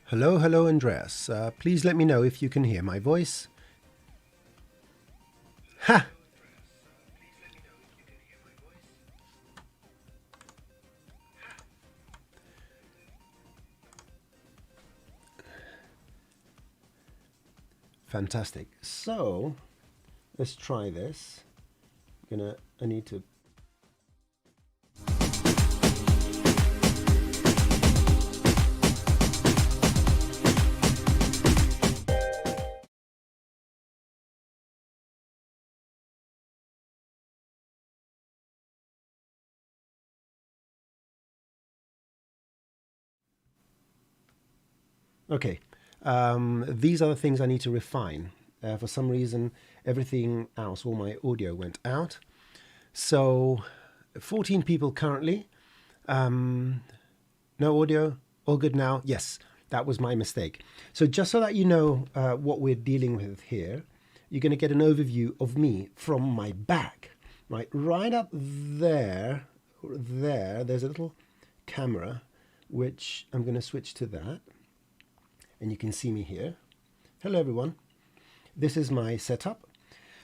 Hello, hello, Andreas. Please let me know if you can hear my voice. Ha! Fantastic. So, let's try this. I need to. Okay, these are the things I need to refine. For some reason, everything else, all my audio went out. So, 14 people currently. No audio, all good now? Yes, that was my mistake. So just so that you know what we're dealing with here, you're going to get an overview of me from my back, right? Right up there, there's a little camera, which I'm going to switch to that. And you can see me here. Hello, everyone. This is my setup.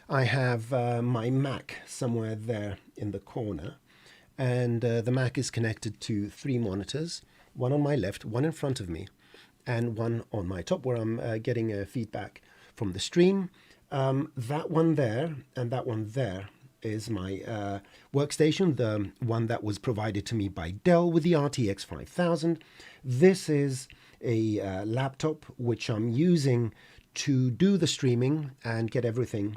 I have my Mac somewhere there in the corner. And the Mac is connected to 3 monitors, one on my left, one in front of me, and one on my top where I'm getting feedback from the stream. That one there and that one there is my workstation, the one that was provided to me by Dell with the RTX 5000. This is a laptop which I'm using to do the streaming and get everything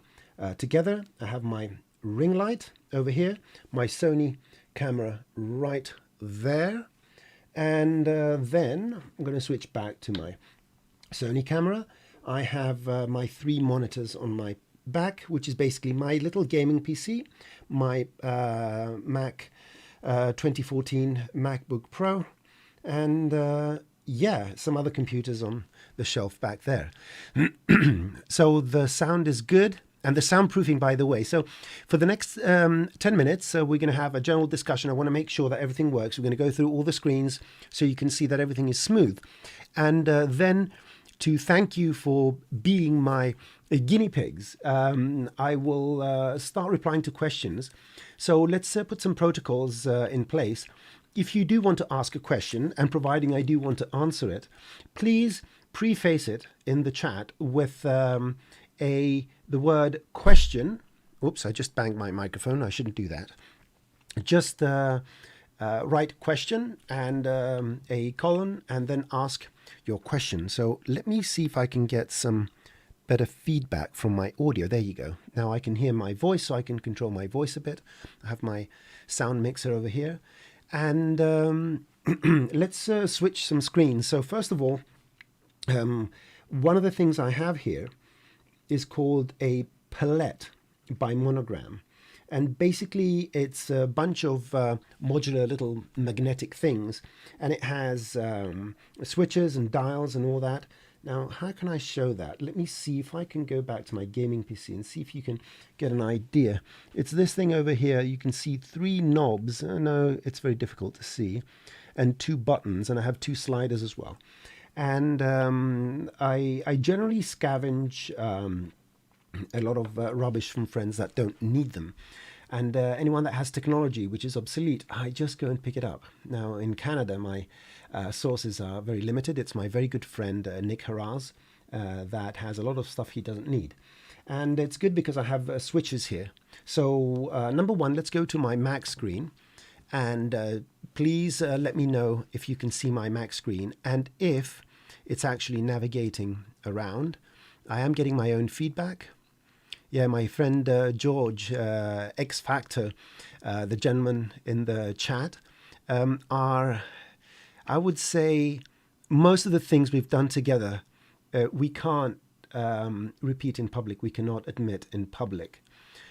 together. I have my ring light over here, my Sony camera right there, and then I'm going to switch back to my Sony camera. I have my 3 monitors on my back, which is basically my little gaming PC, my Mac 2014 MacBook Pro, and yeah, some other computers on the shelf back there. So the sound is good. And the soundproofing, by the way. So for the next 10 minutes, we're going to have a general discussion. I want to make sure that everything works. We're going to go through all the screens so you can see that everything is smooth. And then to thank you for being my guinea pigs, I will start replying to questions. So let's put some protocols in place. If you do want to ask a question, and providing I do want to answer it, please preface it in the chat with the word question. Oops, I just banged my microphone. I shouldn't do that. Just write question and a colon and then ask your question. So let me see if I can get some better feedback from my audio. There you go. Now I can hear my voice, so I can control my voice a bit. I have my sound mixer over here. And let's switch some screens. So first of all, one of the things I have here is called a palette by Monogram. And basically it's a bunch of modular little magnetic things, and it has switches and dials and all that. Now, how can I show that? Let me see if I can go back to my gaming PC and see if you can get an idea. It's this thing over here. You can see 3 knobs. No, it's very difficult to see. And 2 buttons, and I have 2 sliders as well. And I generally scavenge a lot of rubbish from friends that don't need them. And anyone that has technology which is obsolete, I just go and pick it up. Now, in Canada, my sources are very limited. It's my very good friend, Nick Haraz, that has a lot of stuff he doesn't need. And it's good because I have switches here. So number one, let's go to my Mac screen. And please let me know if you can see my Mac screen and if it's actually navigating around. I am getting my own feedback. Yeah, my friend George, X Factor, the gentleman in the chat, are, I would say, most of the things we've done together, we can't repeat in public. We cannot admit in public.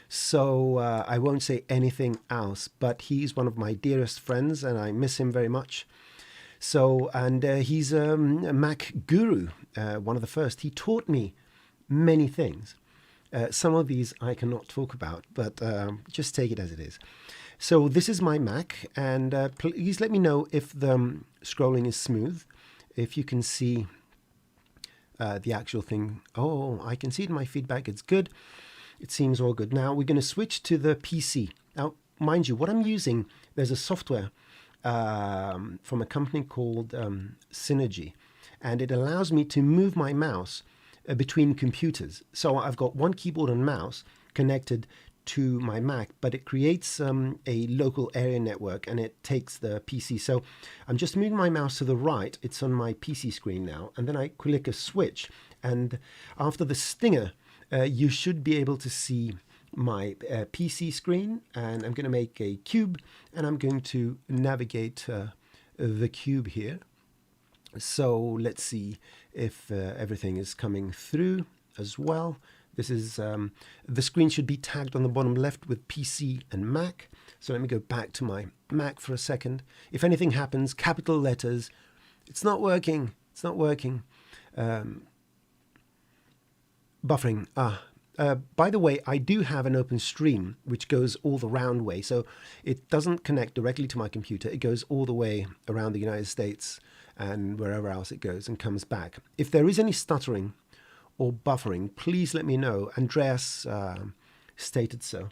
So I won't say anything else, but he's one of my dearest friends and I miss him very much. So, and he's a Mac guru, one of the first. He taught me many things. Some of these I cannot talk about, but just take it as it is. So this is my Mac, and please let me know if the scrolling is smooth, if you can see the actual thing. Oh, I can see it in my feedback. It's good. It seems all good. Now we're going to switch to the PC. Now, mind you, what I'm using, there's a software from a company called Synergy, and it allows me to move my mouse between computers. So I've got one keyboard and mouse connected to my Mac, but it creates a local area network and it takes the PC. So I'm just moving my mouse to the right. It's on my PC screen now. And then I click a switch. And after the stinger, you should be able to see my PC screen. And I'm going to make a cube and I'm going to navigate the cube here. So let's see if everything is coming through as well. This is, the screen should be tagged on the bottom left with PC and Mac. So let me go back to my Mac for a second. If anything happens, capital letters, it's not working. It's not working. Buffering. By the way, I do have an open stream, which goes all the round way. So it doesn't connect directly to my computer. It goes all the way around the United States and wherever else it goes and comes back. If there is any stuttering or buffering, please let me know. Andreas stated so.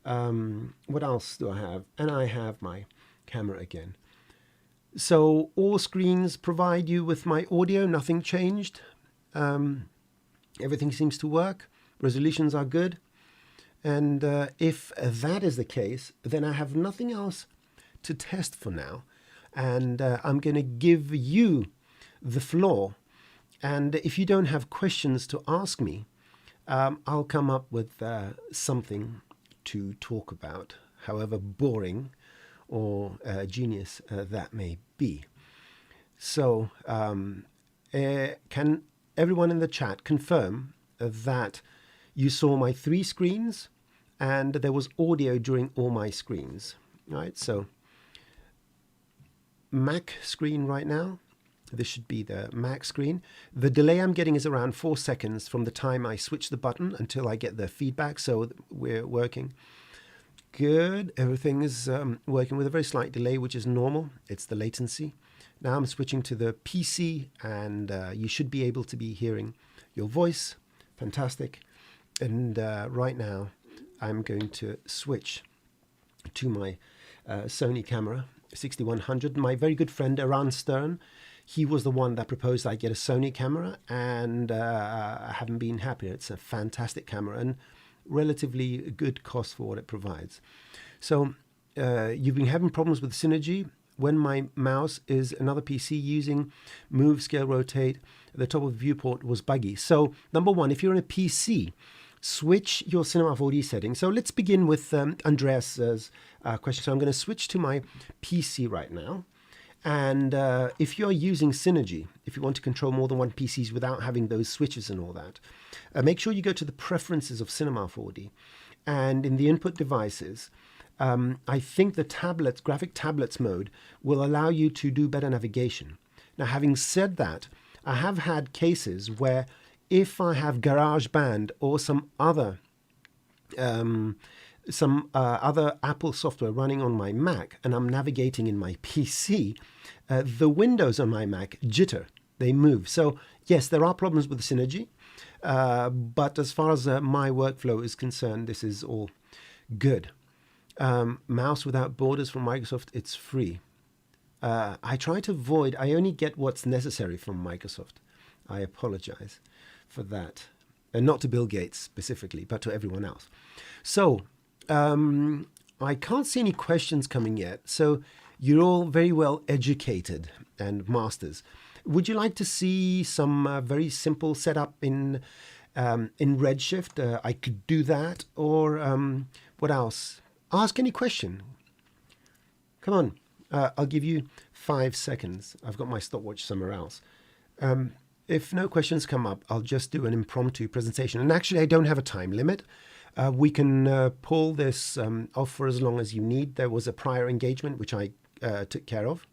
What else do I have? And I have my camera again. So all screens provide you with my audio, nothing changed. Everything seems to work. Resolutions are good. And if that is the case, then I have nothing else to test for now. And I'm going to give you the floor. And if you don't have questions to ask me, I'll come up with something to talk about, however boring or genius that may be. So can everyone in the chat confirm that you saw my 3 screens and there was audio during all my screens? Right, so Mac screen right now. This should be the Mac screen. The delay I'm getting is around 4 seconds from the time I switch the button until I get the feedback. So we're working good. Everything is working with a very slight delay, which is normal. It's the latency. Now I'm switching to the PC and you should be able to be hearing your voice. Fantastic. And right now I'm going to switch to my Sony camera 6100. My very good friend Eran Stern, he was the one that proposed I get a Sony camera, and I haven't been happier. It's a fantastic camera and relatively good cost for what it provides. So you've been having problems with Synergy when my mouse is another PC using move, scale, rotate. The top of the viewport was buggy. So number one, if you're on a PC, switch your Cinema 4D settings. So let's begin with Andreas's question. So I'm going to switch to my PC right now. And if you're using Synergy, if you want to control more than one PCs without having those switches and all that, make sure you go to the preferences of Cinema 4D. And in the input devices, I think the tablets, graphic tablets mode will allow you to do better navigation. Now, having said that, I have had cases where if I have GarageBand or some other Apple software running on my Mac and I'm navigating in my PC, the windows on my Mac jitter, they move. So yes, there are problems with Synergy, but as far as my workflow is concerned, this is all good. Mouse without borders from Microsoft, it's free. I try to avoid, I only get what's necessary from Microsoft. I apologize for that. And not to Bill Gates specifically, but to everyone else. So, I can't see any questions coming yet. So you're all very well educated and masters. Would you like to see some very simple setup in Redshift? I could do that. Or what else? Ask any question. Come on. I'll give you 5 seconds. I've got my stopwatch somewhere else. If no questions come up, I'll just do an impromptu presentation. And actually, I don't have a time limit. We can pull this off for as long as you need. There was a prior engagement, which I took care of.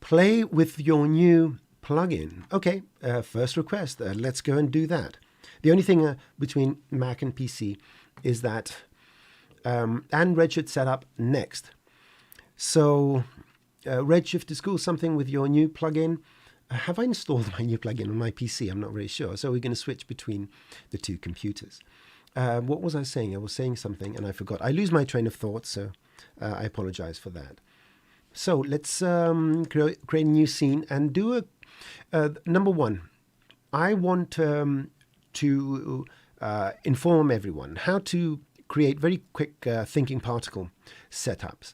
Play with your new plugin. Okay, first request. Let's go and do that. The only thing between Mac and PC is that, and Redshift setup next. So Redshift is cool, something with your new plugin. have I installed my new plugin on my PC? I'm not very sure. So we're going to switch between the two computers. What was I saying? I was saying something and I forgot. I lose my train of thought, so I apologize for that. So let's create a new scene and do number one. I want to inform everyone how to create very quick thinking particle setups.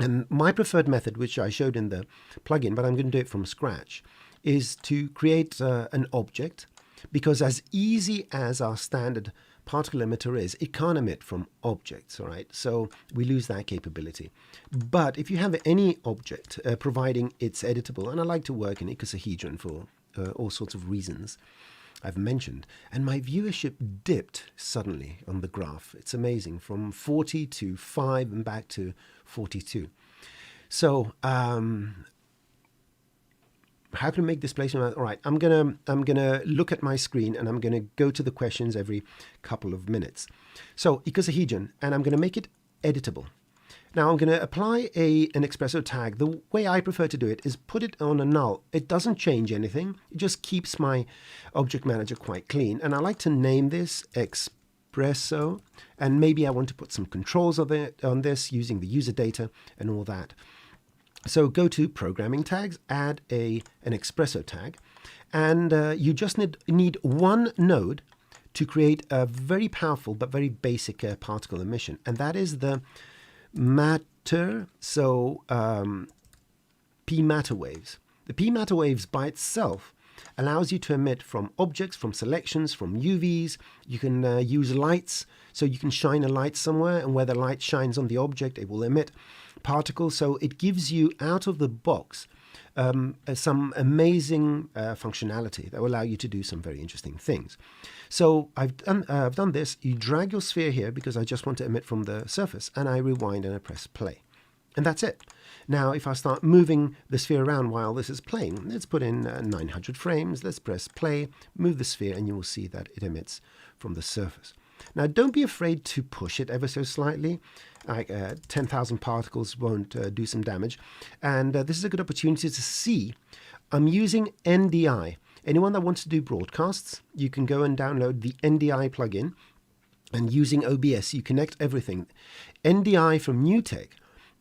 And my preferred method, which I showed in the plugin, but I'm going to do it from scratch, is to create an object, because as easy as our standard particle emitter is, it can't emit from objects, all right? So we lose that capability. But if you have any object, providing it's editable, and I like to work in icosahedron for all sorts of reasons I've mentioned, and my viewership dipped suddenly on the graph. It's amazing, from 40 to 5 and back to 42. So how can I make this placement? All right, I'm gonna look at my screen and I'm gonna go to the questions every couple of minutes. So icosahedron, and I'm gonna make it editable. Now I'm going to apply an espresso tag. The way I prefer to do it is put it on a null. It doesn't change anything. It just keeps my object manager quite clean. And I like to name this espresso. And maybe I want to put some controls on this using the user data and all that. So go to programming tags, add an espresso tag. And you just need one node to create a very powerful but very basic particle emission. And that is the matter, so P matter waves. The P matter waves by itself allows you to emit from objects, from selections, from UVs. You can use lights, so you can shine a light somewhere, and where the light shines on the object, it will emit particles. So it gives you out of the box some amazing functionality that will allow you to do some very interesting things. So I've done this. You drag your sphere here because I just want to emit from the surface, and I rewind and I press play. And that's it. Now, if I start moving the sphere around while this is playing, let's put in 900 frames. Let's press play, move the sphere, and you will see that it emits from the surface. Now, don't be afraid to push it ever so slightly. Like 10,000 particles won't do some damage. And this is a good opportunity to see. I'm using NDI. Anyone that wants to do broadcasts, you can go and download the NDI plugin. And using OBS, you connect everything. NDI from NewTek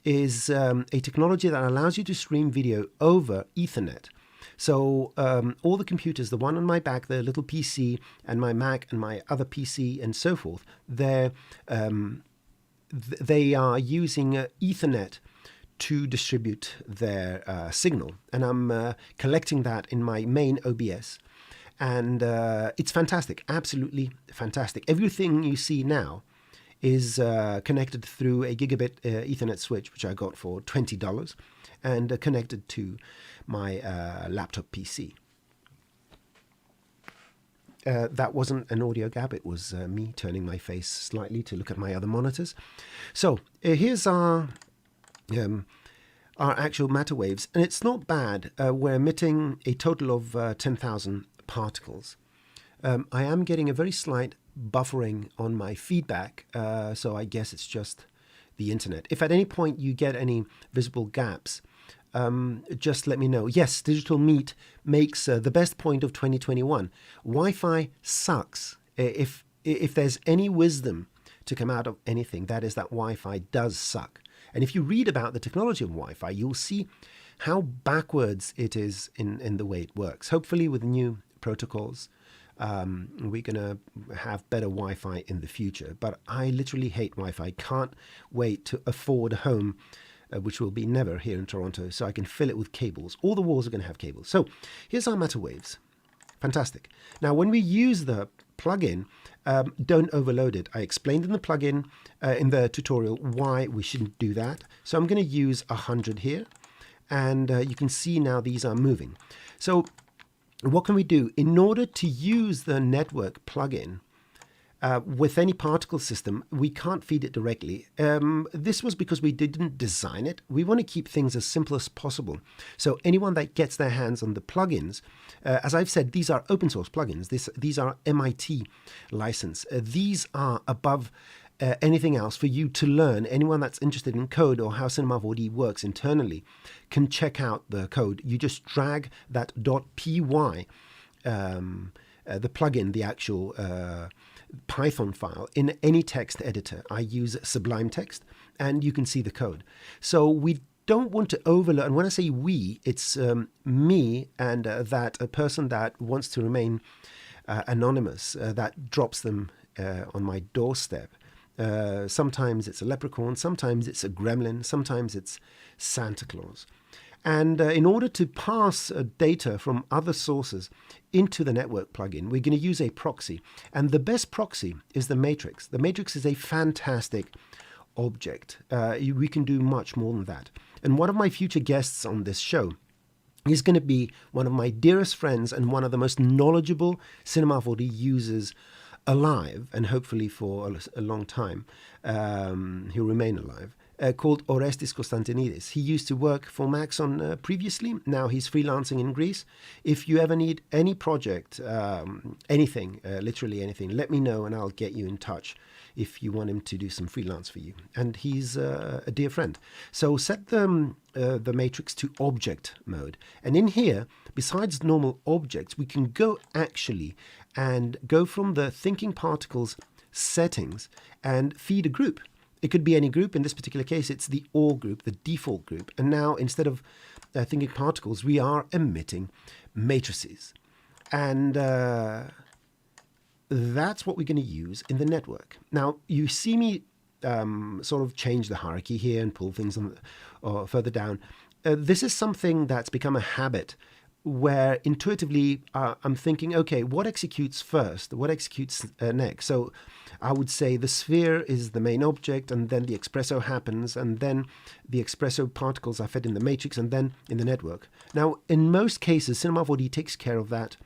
is a technology that allows you to stream video over Ethernet. So all the computers, the one on my back, the little PC, and my Mac and my other PC and so forth, they are using Ethernet to distribute their signal. And I'm collecting that in my main OBS. And it's fantastic, absolutely fantastic. Everything you see now is connected through a gigabit Ethernet switch, which I got for $20, and connected to my laptop PC. That wasn't an audio gap, it was me turning my face slightly to look at my other monitors. So here's our actual matter waves, and it's not bad. We're emitting a total of 10,000 particles. I am getting a very slight buffering on my feedback, so I guess it's just the internet. If at any point you get any visible gaps, just let me know. Yes, Digital Meat makes the best point of 2021. Wi-Fi sucks. If there's any wisdom to come out of anything, that is that Wi-Fi does suck. And if you read about the technology of Wi-Fi, you'll see how backwards it is in the way it works. Hopefully with new protocols, we're going to have better Wi-Fi in the future. But I literally hate Wi-Fi. Can't wait to afford a home, which will be never here in Toronto, so I can fill it with cables. All the walls are going to have cables. So here's our matter waves. Fantastic. Now, when we use the plugin, don't overload it. I explained in the plugin, in the tutorial, why we shouldn't do that. So I'm going to use 100 here. And you can see now these are moving. So what can we do? In order to use the network plugin with any particle system, we can't feed it directly. This was because we didn't design it. We want to keep things as simple as possible. So anyone that gets their hands on the plugins, as I've said, these are open source plugins. These are MIT license. These are above anything else for you to learn. Anyone that's interested in code or how Cinema 4D works internally can check out the code. You just drag that .py, the plugin, the actual Python file in any text editor. I use Sublime Text, and you can see the code. So we don't want to overload, and when I say we, it's me and that a person that wants to remain anonymous, that drops them on my doorstep. Sometimes it's a leprechaun, sometimes it's a gremlin, sometimes it's Santa Claus. And in order to pass data from other sources into the network plugin, we're going to use a proxy. And the best proxy is the matrix. The matrix is a fantastic object. We can do much more than that. And one of my future guests on this show is going to be one of my dearest friends and one of the most knowledgeable Cinema 4D users alive, and hopefully for a long time. He'll remain alive. Called Orestis Konstantinidis. He used to work for Maxon previously. Now he's freelancing in Greece. If you ever need any project, anything, literally anything, let me know and I'll get you in touch if you want him to do some freelance for you. And he's a dear friend. So set the matrix to object mode. And in here, besides normal objects, we can go actually and go from the thinking particles settings and feed a group. It could be any group. In this particular case, it's the all group, the default group. And now, instead of thinking particles, we are emitting matrices. And that's what we're going to use in the network. Now, you see me sort of change the hierarchy here and pull things further down. This is something that's become a habit where intuitively I'm thinking, okay, what executes first? What executes next? So I would say the sphere is the main object, and then the espresso happens, and then the espresso particles are fed in the matrix, and then in the network. Now, in most cases, Cinema 4D takes care of that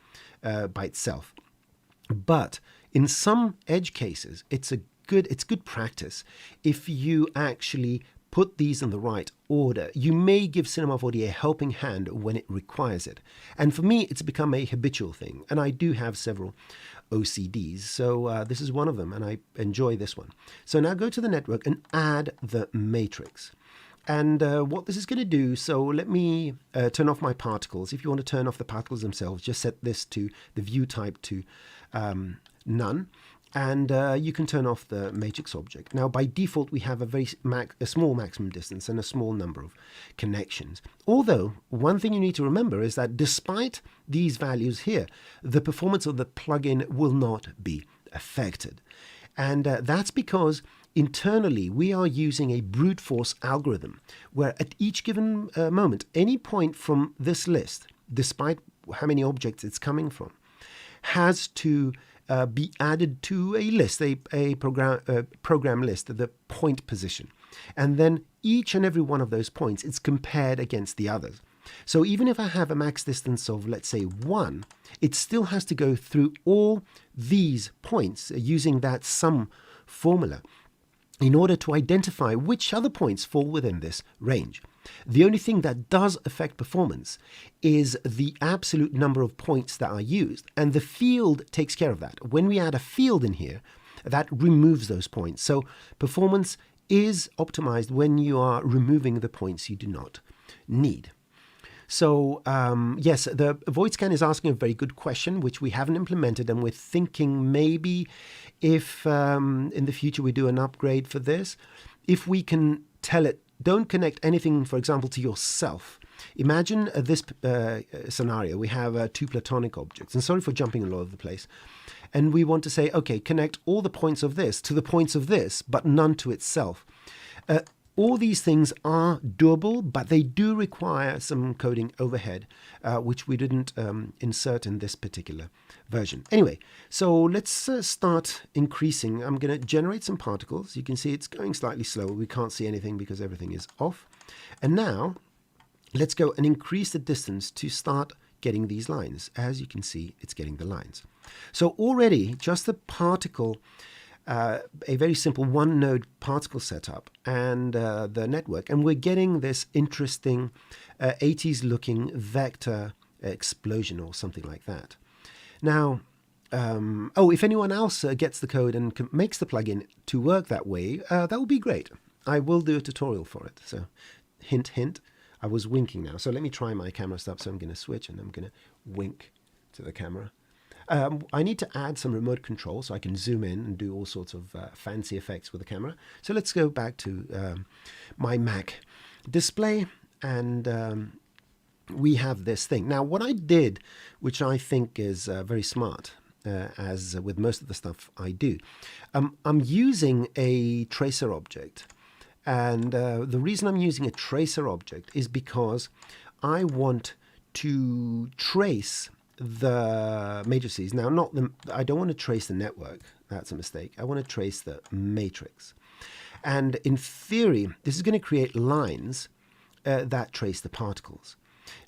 by itself. But in some edge cases, it's good practice if you actually put these in the right order. You may give Cinema 4D a helping hand when it requires it. And for me, it's become a habitual thing. And I do have several OCDs. So this is one of them, and I enjoy this one. So now go to the network and add the matrix. And what this is going to do, so let me turn off my particles. If you want to turn off the particles themselves, just set this to the view type to none. And you can turn off the matrix object. Now, by default, we have a small maximum distance and a small number of connections. Although, one thing you need to remember is that despite these values here, the performance of the plugin will not be affected. And that's because internally, we are using a brute force algorithm where at each given moment, any point from this list, despite how many objects it's coming from, has to be added to a list, a program list, the point position. And then each and every one of those points is compared against the others. So even if I have a max distance of, let's say, 1, it still has to go through all these points using that sum formula in order to identify which other points fall within this range. The only thing that does affect performance is the absolute number of points that are used, and the field takes care of that. When we add a field in here, that removes those points. So performance is optimized when you are removing the points you do not need. So yes, the void scan is asking a very good question, which we haven't implemented, and we're thinking maybe if in the future we do an upgrade for this, if we can tell it, don't connect anything, for example, to yourself. Imagine this scenario. We have 2 platonic objects, and sorry for jumping all over the place. And we want to say, okay, connect all the points of this to the points of this, but none to itself. All these things are doable, but they do require some coding overhead, which we didn't insert in this particular version. Anyway, so let's start increasing. I'm going to generate some particles. You can see it's going slightly slower. We can't see anything because everything is off. And now let's go and increase the distance to start getting these lines. As you can see, it's getting the lines. So already just the particle, a very simple one node particle setup and the network, and we're getting this interesting 80s looking vector explosion or something like that. Now, if anyone else gets the code and makes the plugin to work that way, that would be great. I will do a tutorial for it. So hint, hint. I was winking now. So let me try my camera stuff. So I'm going to switch and I'm going to wink to the camera. I need to add some remote control so I can zoom in and do all sorts of fancy effects with the camera. So let's go back to my Mac display, and we have this thing. Now, what I did, which I think is very smart, as with most of the stuff I do, I'm using a tracer object. And the reason I'm using a tracer object is because I want to trace the matrices. Now, I don't want to trace the network. That's a mistake. I want to trace the matrix. And in theory, this is going to create lines that trace the particles.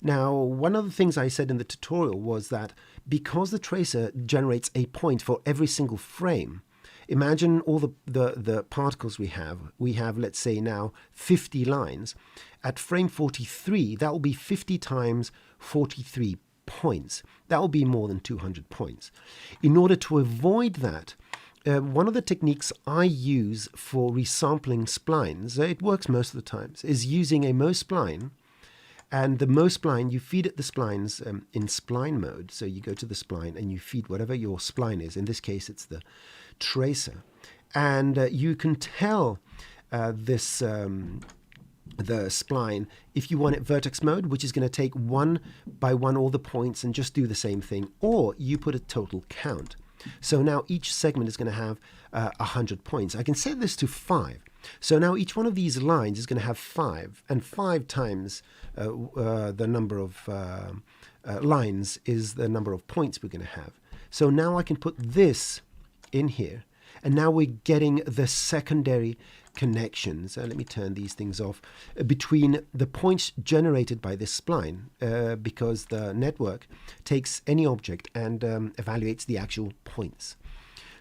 Now, one of the things I said in the tutorial was that because the tracer generates a point for every single frame, imagine all the particles we have. We have, let's say now, 50 lines. At frame 43, that will be 50 times 43 points. That will be more than 200 points. In order to avoid that, one of the techniques I use for resampling splines, it works most of the times, is using a Mo spline. And the Mo spline, you feed it the splines in spline mode. So you go to the spline and you feed whatever your spline is. In this case, it's the tracer. And you can tell the spline if you want it vertex mode, which is going to take one by one all the points and just do the same thing, or you put a total count. So now each segment is going to have 100 points. I can set this to 5. So now each one of these lines is going to have 5, and 5 times the number of lines is the number of points we're going to have. So now I can put this in here, and now we're getting the secondary connections. Let me turn these things off between the points generated by this spline, because the network takes any object and evaluates the actual points.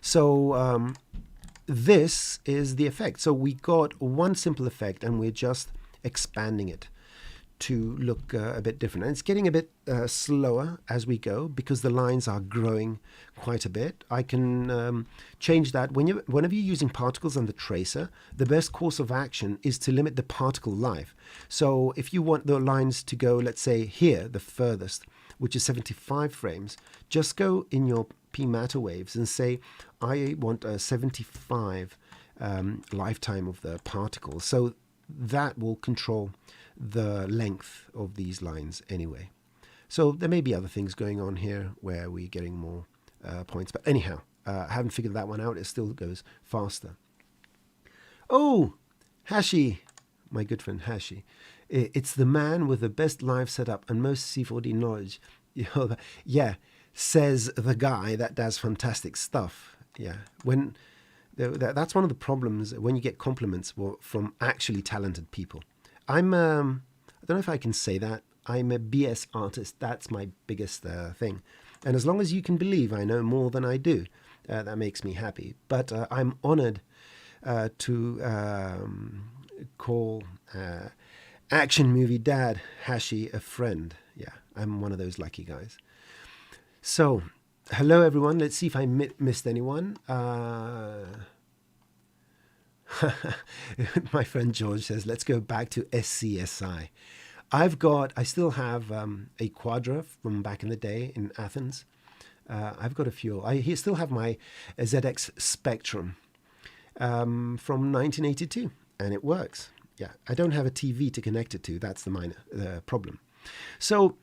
So this is the effect. So we got one simple effect and we're just expanding it to look a bit different. And it's getting a bit slower as we go because the lines are growing quite a bit. I can change that. Whenever you're using particles on the tracer, the best course of action is to limit the particle life. So if you want the lines to go, let's say here, the furthest, which is 75 frames, just go in your P matter waves and say, I want a 75 lifetime of the particle. So that will control the length of these lines anyway. So there may be other things going on here where we're getting more points. But anyhow, I haven't figured that one out. It still goes faster. Oh, Hashi, my good friend Hashi. It's the man with the best live setup and most C4D knowledge. Yeah, says the guy that does fantastic stuff. Yeah, that's one of the problems when you get compliments from actually talented people. I don't know if I can say that. I'm a BS artist. That's my biggest thing. And as long as you can believe I know more than I do, that makes me happy. But I'm honored to call action movie dad Hashi a friend. Yeah, I'm one of those lucky guys. So, hello everyone. Let's see if I missed anyone. My friend George says, let's go back to SCSI. I still have a Quadra from back in the day in Athens. I've got a few. I still have my ZX Spectrum from 1982, and it works. Yeah, I don't have a TV to connect it to. That's the problem. So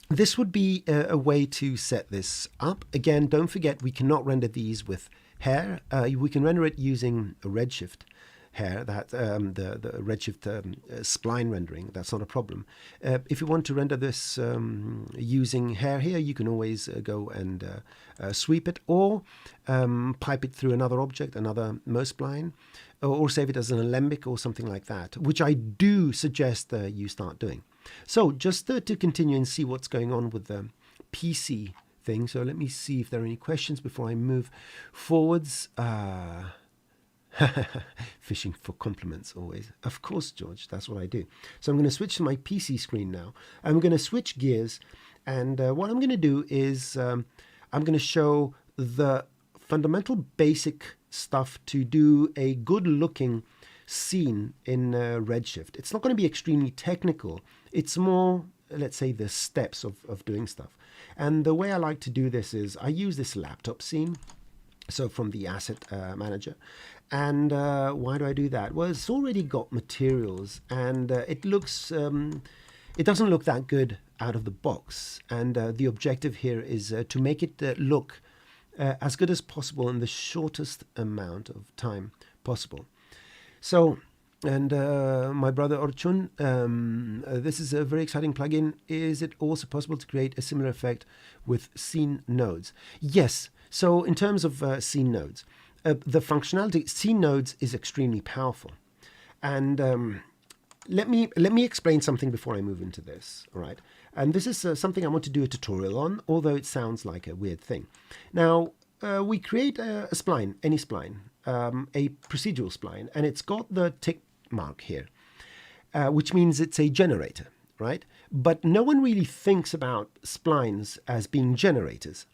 this would be a way to set this up. Again, don't forget, we cannot render these with hair. We can render it using a Redshift hair, that the Redshift spline rendering. That's not a problem. If you want to render this using hair here, you can always go and sweep it, or pipe it through another object, another Mo spline, or save it as an alembic or something like that, which I do suggest you start doing. So just to continue and see what's going on with the PC thing. So let me see if there are any questions before I move forwards. Fishing for compliments always. Of course, George, that's what I do. So I'm going to switch to my PC screen now. I'm going to switch gears. And what I'm going to do is I'm going to show the fundamental basic stuff to do a good looking scene in Redshift. It's not going to be extremely technical. It's more, let's say, the steps of doing stuff. And the way I like to do this is I use this laptop scene, so from the asset manager. And why do I do that? Well, it's already got materials, and it doesn't look that good out of the box. And the objective here is to make it look as good as possible in the shortest amount of time possible. So, and my brother Orchun, this is a very exciting plugin. Is it also possible to create a similar effect with scene nodes? Yes. So in terms of scene nodes, the functionality, scene nodes is extremely powerful. And let me explain something before I move into this, all right? And this is something I want to do a tutorial on, although it sounds like a weird thing. Now, we create a spline, any spline, a procedural spline, and it's got the tick mark here, which means it's a generator, right? But no one really thinks about splines as being generators,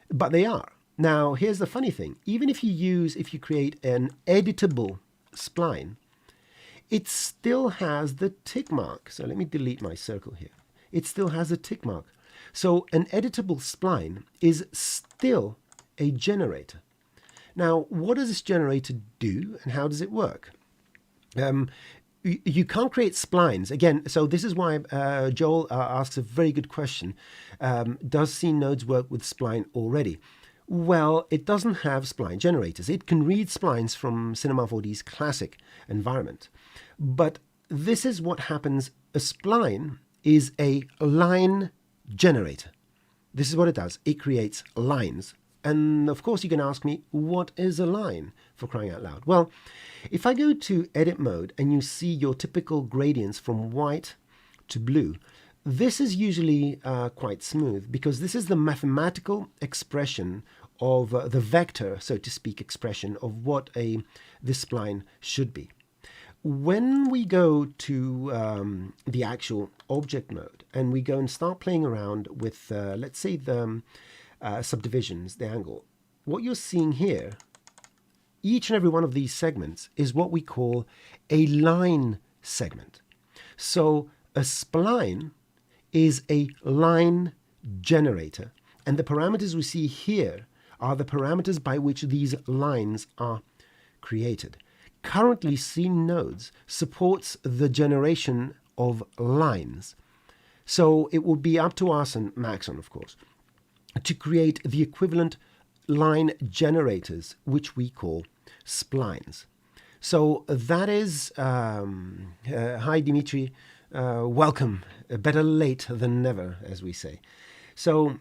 but they are. Now, here's the funny thing. Even if you create an editable spline, it still has the tick mark. So let me delete my circle here. It still has a tick mark. So an editable spline is still a generator. Now, what does this generator do and how does it work? You can't create splines. Again, so this is why Joel asks a very good question. Does scene nodes work with spline already? Well, it doesn't have spline generators. It can read splines from Cinema 4D's classic environment. But this is what happens. A spline is a line generator. This is what it does. It creates lines. And of course, you can ask me, what is a line, for crying out loud? Well, if I go to edit mode and you see your typical gradients from white to blue, this is usually quite smooth because this is the mathematical expression of the vector, so to speak, expression of what this spline should be. When we go to the actual object mode and we go and start playing around with, let's say, the subdivisions, the angle, what you're seeing here, each and every one of these segments is what we call a line segment. So a spline is a line generator, and the parameters we see here are the parameters by which these lines are created. Currently, scene nodes supports the generation of lines. So it will be up to us and Maxon, of course, to create the equivalent line generators, which we call splines. So that is, hi Dimitri, welcome, better late than never, as we say. So,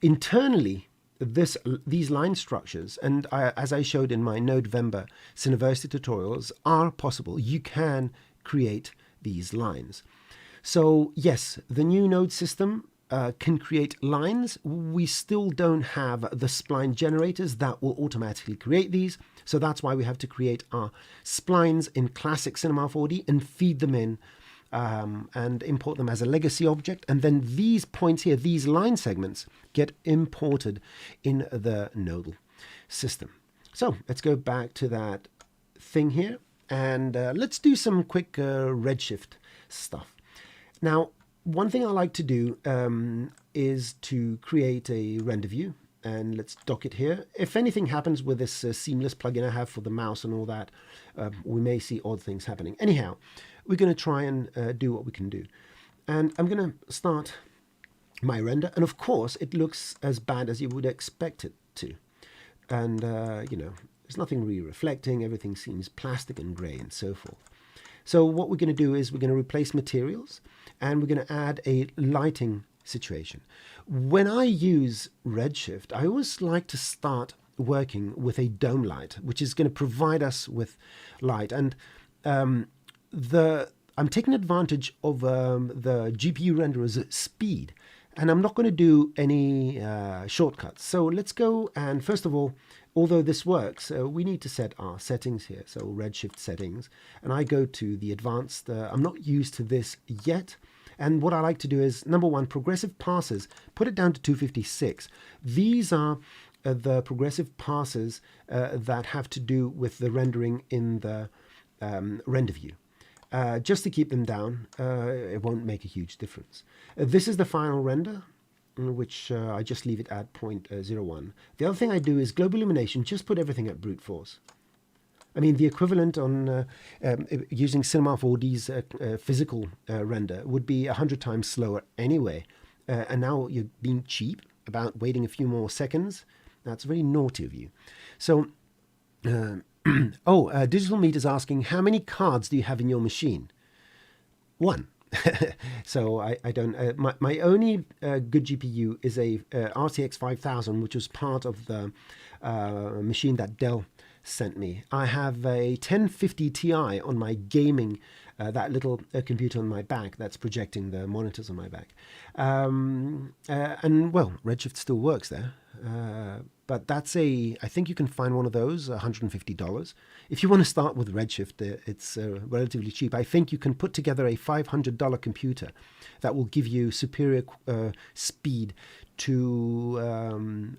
internally, these line structures, and as I showed in my November Cineversity tutorials, are possible. You can create these lines. So yes, the new node system can create lines. We still don't have the spline generators that will automatically create these. So that's why we have to create our splines in classic Cinema 4D and feed them in and import them as a legacy object. And then these points here, these line segments, get imported in the nodal system. So let's go back to that thing here and let's do some quick Redshift stuff. Now, one thing I like to do is to create a render view, and let's dock it here. If anything happens with this seamless plugin I have for the mouse and all that, we may see odd things happening. Anyhow, we're going to try and do what we can do. And I'm going to start my render, and of course it looks as bad as you would expect it to. And, there's nothing really reflecting, everything seems plastic and grey and so forth. So what we're going to do is we're going to replace materials and we're going to add a lighting situation. When I use Redshift, I always like to start working with a dome light, which is going to provide us with light. And I'm taking advantage of the GPU renderer's speed, and I'm not going to do any shortcuts. So let's go and first of all, although this works, we need to set our settings here. So Redshift settings, and I go to the advanced. I'm not used to this yet, And what I like to do is, number one, progressive passes, put it down to 256. These are the progressive passes that have to do with the rendering in the render view. Just to keep them down, it won't make a huge difference. This is the final render, which I just leave it at 0.01. The other thing I do is global illumination, just put everything at brute force. I mean, the equivalent on using Cinema 4D's physical render would be 100 times slower anyway. And now you're being cheap about waiting a few more seconds. That's very naughty of you. So, Digital Meat is asking, how many cards do you have in your machine? One. So I don't. My only good GPU is a RTX 5000, which was part of the machine that Dell sent me. I have a 1050 Ti on my gaming, that little computer on my back that's projecting the monitors on my back. And well, Redshift still works there. But that's I think you can find one of those, $150. If you want to start with Redshift, it's relatively cheap. I think you can put together a $500 computer that will give you superior speed to,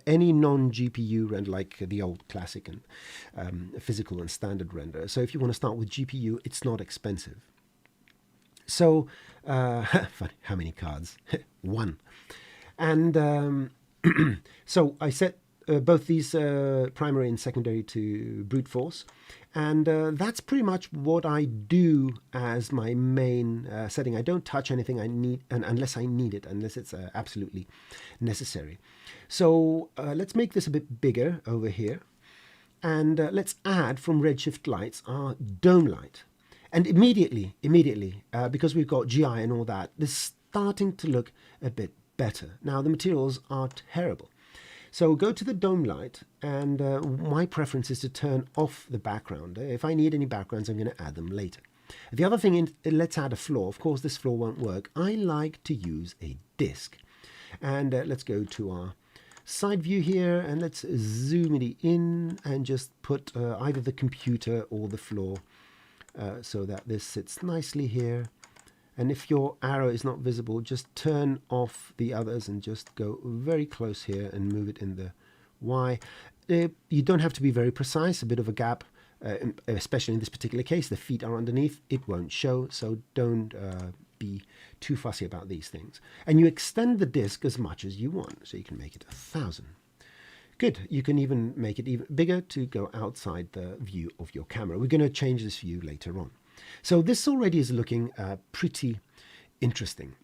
any non-GPU render, like the old classic and physical and standard render. So if you want to start with GPU, it's not expensive. So, funny, how many cards? One. And so I set both these primary and secondary to brute force. And that's pretty much what I do as my main setting. I don't touch anything I need unless I need it, unless it's absolutely necessary. So let's make this a bit bigger over here. And let's add from Redshift lights our dome light. And immediately, because we've got GI and all that, this is starting to look a bit better. Now, the materials are terrible. So go to the dome light, and my preference is to turn off the background. If I need any backgrounds, I'm going to add them later. The other thing is, let's add a floor. Of course, this floor won't work. I like to use a disk. And let's go to our side view here, and let's zoom it in and just put either the computer or the floor so that this sits nicely here. And if your arrow is not visible, just turn off the others and just go very close here and move it in the Y. You don't have to be very precise. A bit of a gap, especially in this particular case, the feet are underneath. It won't show, so don't be too fussy about these things. And you extend the disk as much as you want, so you can make it 1,000. Good. You can even make it even bigger to go outside the view of your camera. We're going to change this view later on. So this already is looking pretty interesting.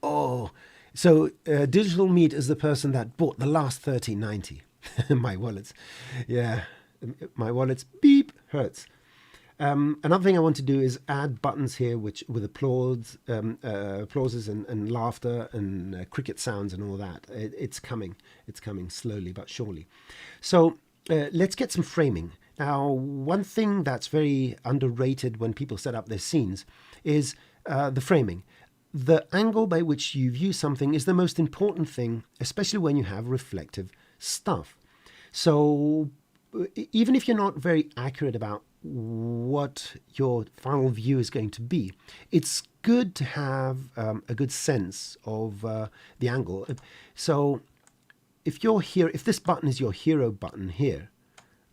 So Digital Meat is the person that bought the last 1390. My wallets. Yeah, my wallets beep hurts. Another thing I want to do is add buttons here with applauses and laughter and cricket sounds and all that. It's coming slowly but surely. So let's get some framing. Now, one thing that's very underrated when people set up their scenes is the framing. The angle by which you view something is the most important thing, especially when you have reflective stuff. So even if you're not very accurate about what your final view is going to be, it's good to have a good sense of the angle. So if this button is your hero button here,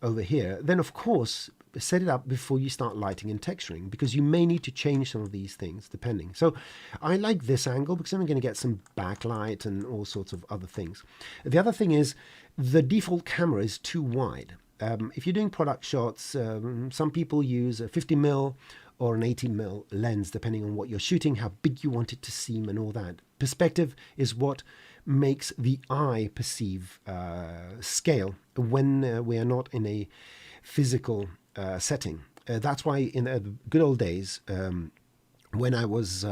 over here, then of course set it up before you start lighting and texturing, because you may need to change some of these things depending. So I like this angle because I'm going to get some backlight and all sorts of other things. The other thing is the default camera is too wide. If you're doing product shots, some people use a 50mm or an 80mm lens, depending on what you're shooting, how big you want it to seem and all that. Perspective is what makes the eye perceive scale when we are not in a physical setting. That's why in the good old days, when I was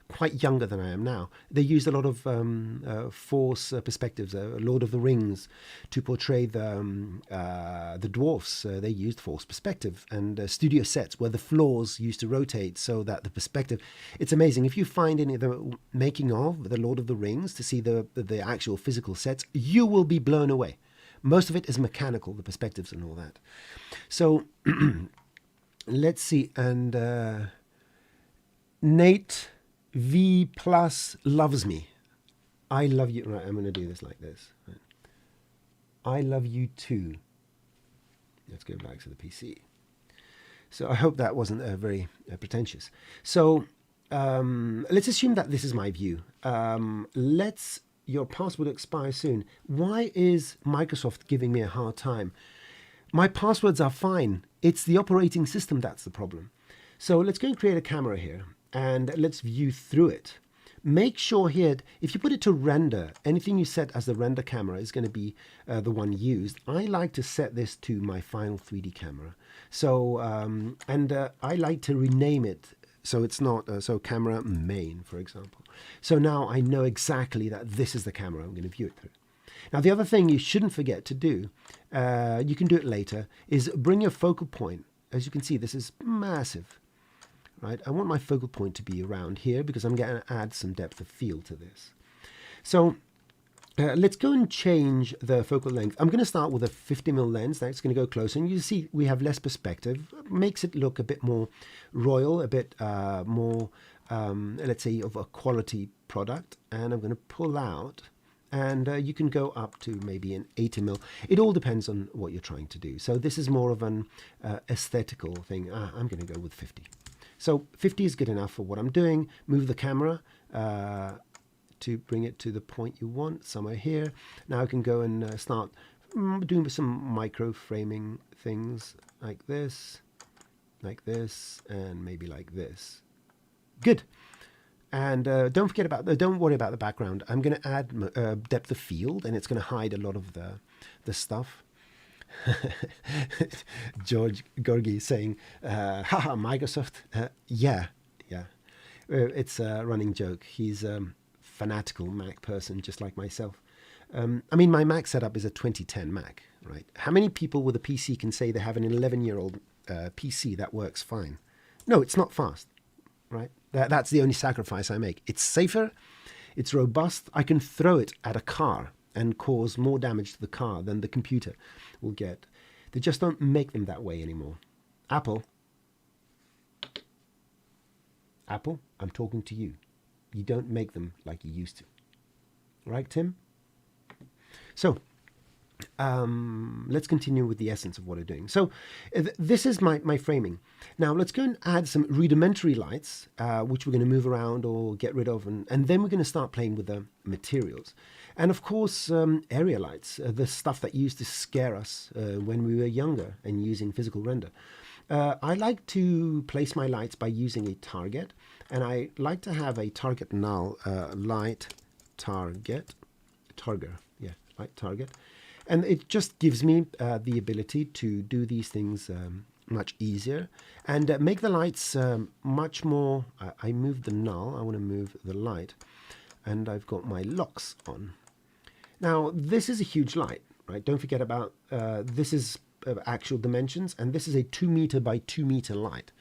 quite younger than I am now, they used a lot of force perspectives. Lord of the Rings, to portray the dwarfs, they used force perspective, and studio sets where the floors used to rotate so that the perspective. It's amazing. If you find any of the making of the Lord of the Rings to see the actual physical sets, you will be blown away. Most of it is mechanical, the perspectives and all that. So let's see, and Nate V plus loves me. I love you. Right, I'm going to do this like this. Right. I love you too. Let's go back to the PC. So I hope that wasn't very pretentious. So let's assume that this is my view. Your password expire soon. Why is Microsoft giving me a hard time? My passwords are fine. It's the operating system that's the problem. So let's go and create a camera here and let's view through it. Make sure here, if you put it to render, anything you set as the render camera is going to be the one used. I like to set this to my final 3D camera. So, I like to rename it so it's not, so camera main, for example. So now I know exactly that this is the camera I'm going to view it through. Now, the other thing you shouldn't forget to do, you can do it later, is bring your focal point. As you can see, this is massive. Right? I want my focal point to be around here because I'm going to add some depth of field to this. So let's go and change the focal length. I'm going to start with a 50mm lens. That's going to go closer. And you see we have less perspective. Makes it look a bit more royal, a bit more, let's say, of a quality product. And I'm going to pull out. And you can go up to maybe an 80mm. It all depends on what you're trying to do. So this is more of an aesthetical thing. I'm going to go with 50. So 50 is good enough for what I'm doing. Move the camera to bring it to the point you want, somewhere here. Now I can go and start doing some micro framing things like this, and maybe like this. Good. And don't worry about the background. I'm going to add depth of field, and it's going to hide a lot of the stuff. George Gorgi saying, haha, Microsoft. Yeah. It's a running joke. He's a fanatical Mac person, just like myself. I mean, my Mac setup is a 2010 Mac, right? How many people with a PC can say they have an 11-year-old PC that works fine? No, it's not fast, right? That's the only sacrifice I make. It's safer, it's robust. I can throw it at a car and cause more damage to the car than the computer will get. They just don't make them that way anymore. Apple, I'm talking to you. You don't make them like you used to. Right, Tim? So, let's continue with the essence of what we're doing. So, this is my framing. Now, let's go and add some rudimentary lights, which we're going to move around or get rid of, and then we're going to start playing with the materials. And of course, area lights, the stuff that used to scare us when we were younger and using physical render. I like to place my lights by using a target, and I like to have a target null, light target, light target. And it just gives me the ability to do these things much easier and make the lights much more. I move the null, I want to move the light, and I've got my locks on. Now, this is a huge light, right? Don't forget about this is actual dimensions, and this is a 2 meter by 2 meter light.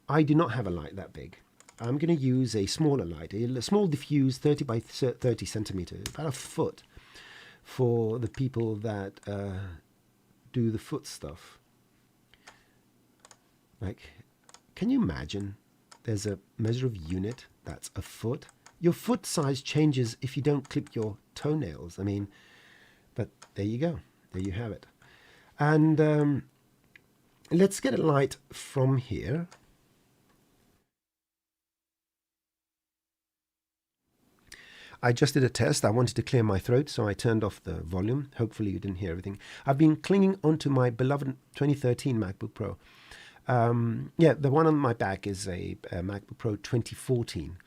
I do not have a light that big. I'm going to use a smaller light, a small diffuse 30 by 30 centimeters, about a foot, for the people that do the foot stuff. Like, can you imagine there's a measure of unit that's a foot? Your foot size changes if you don't clip your toenails. I mean, but there you go. There you have it. And let's get a light from here. I just did a test. I wanted to clear my throat, so I turned off the volume. Hopefully you didn't hear everything. I've been clinging onto my beloved 2013 MacBook Pro. Yeah, the one on my back is a MacBook Pro 2014.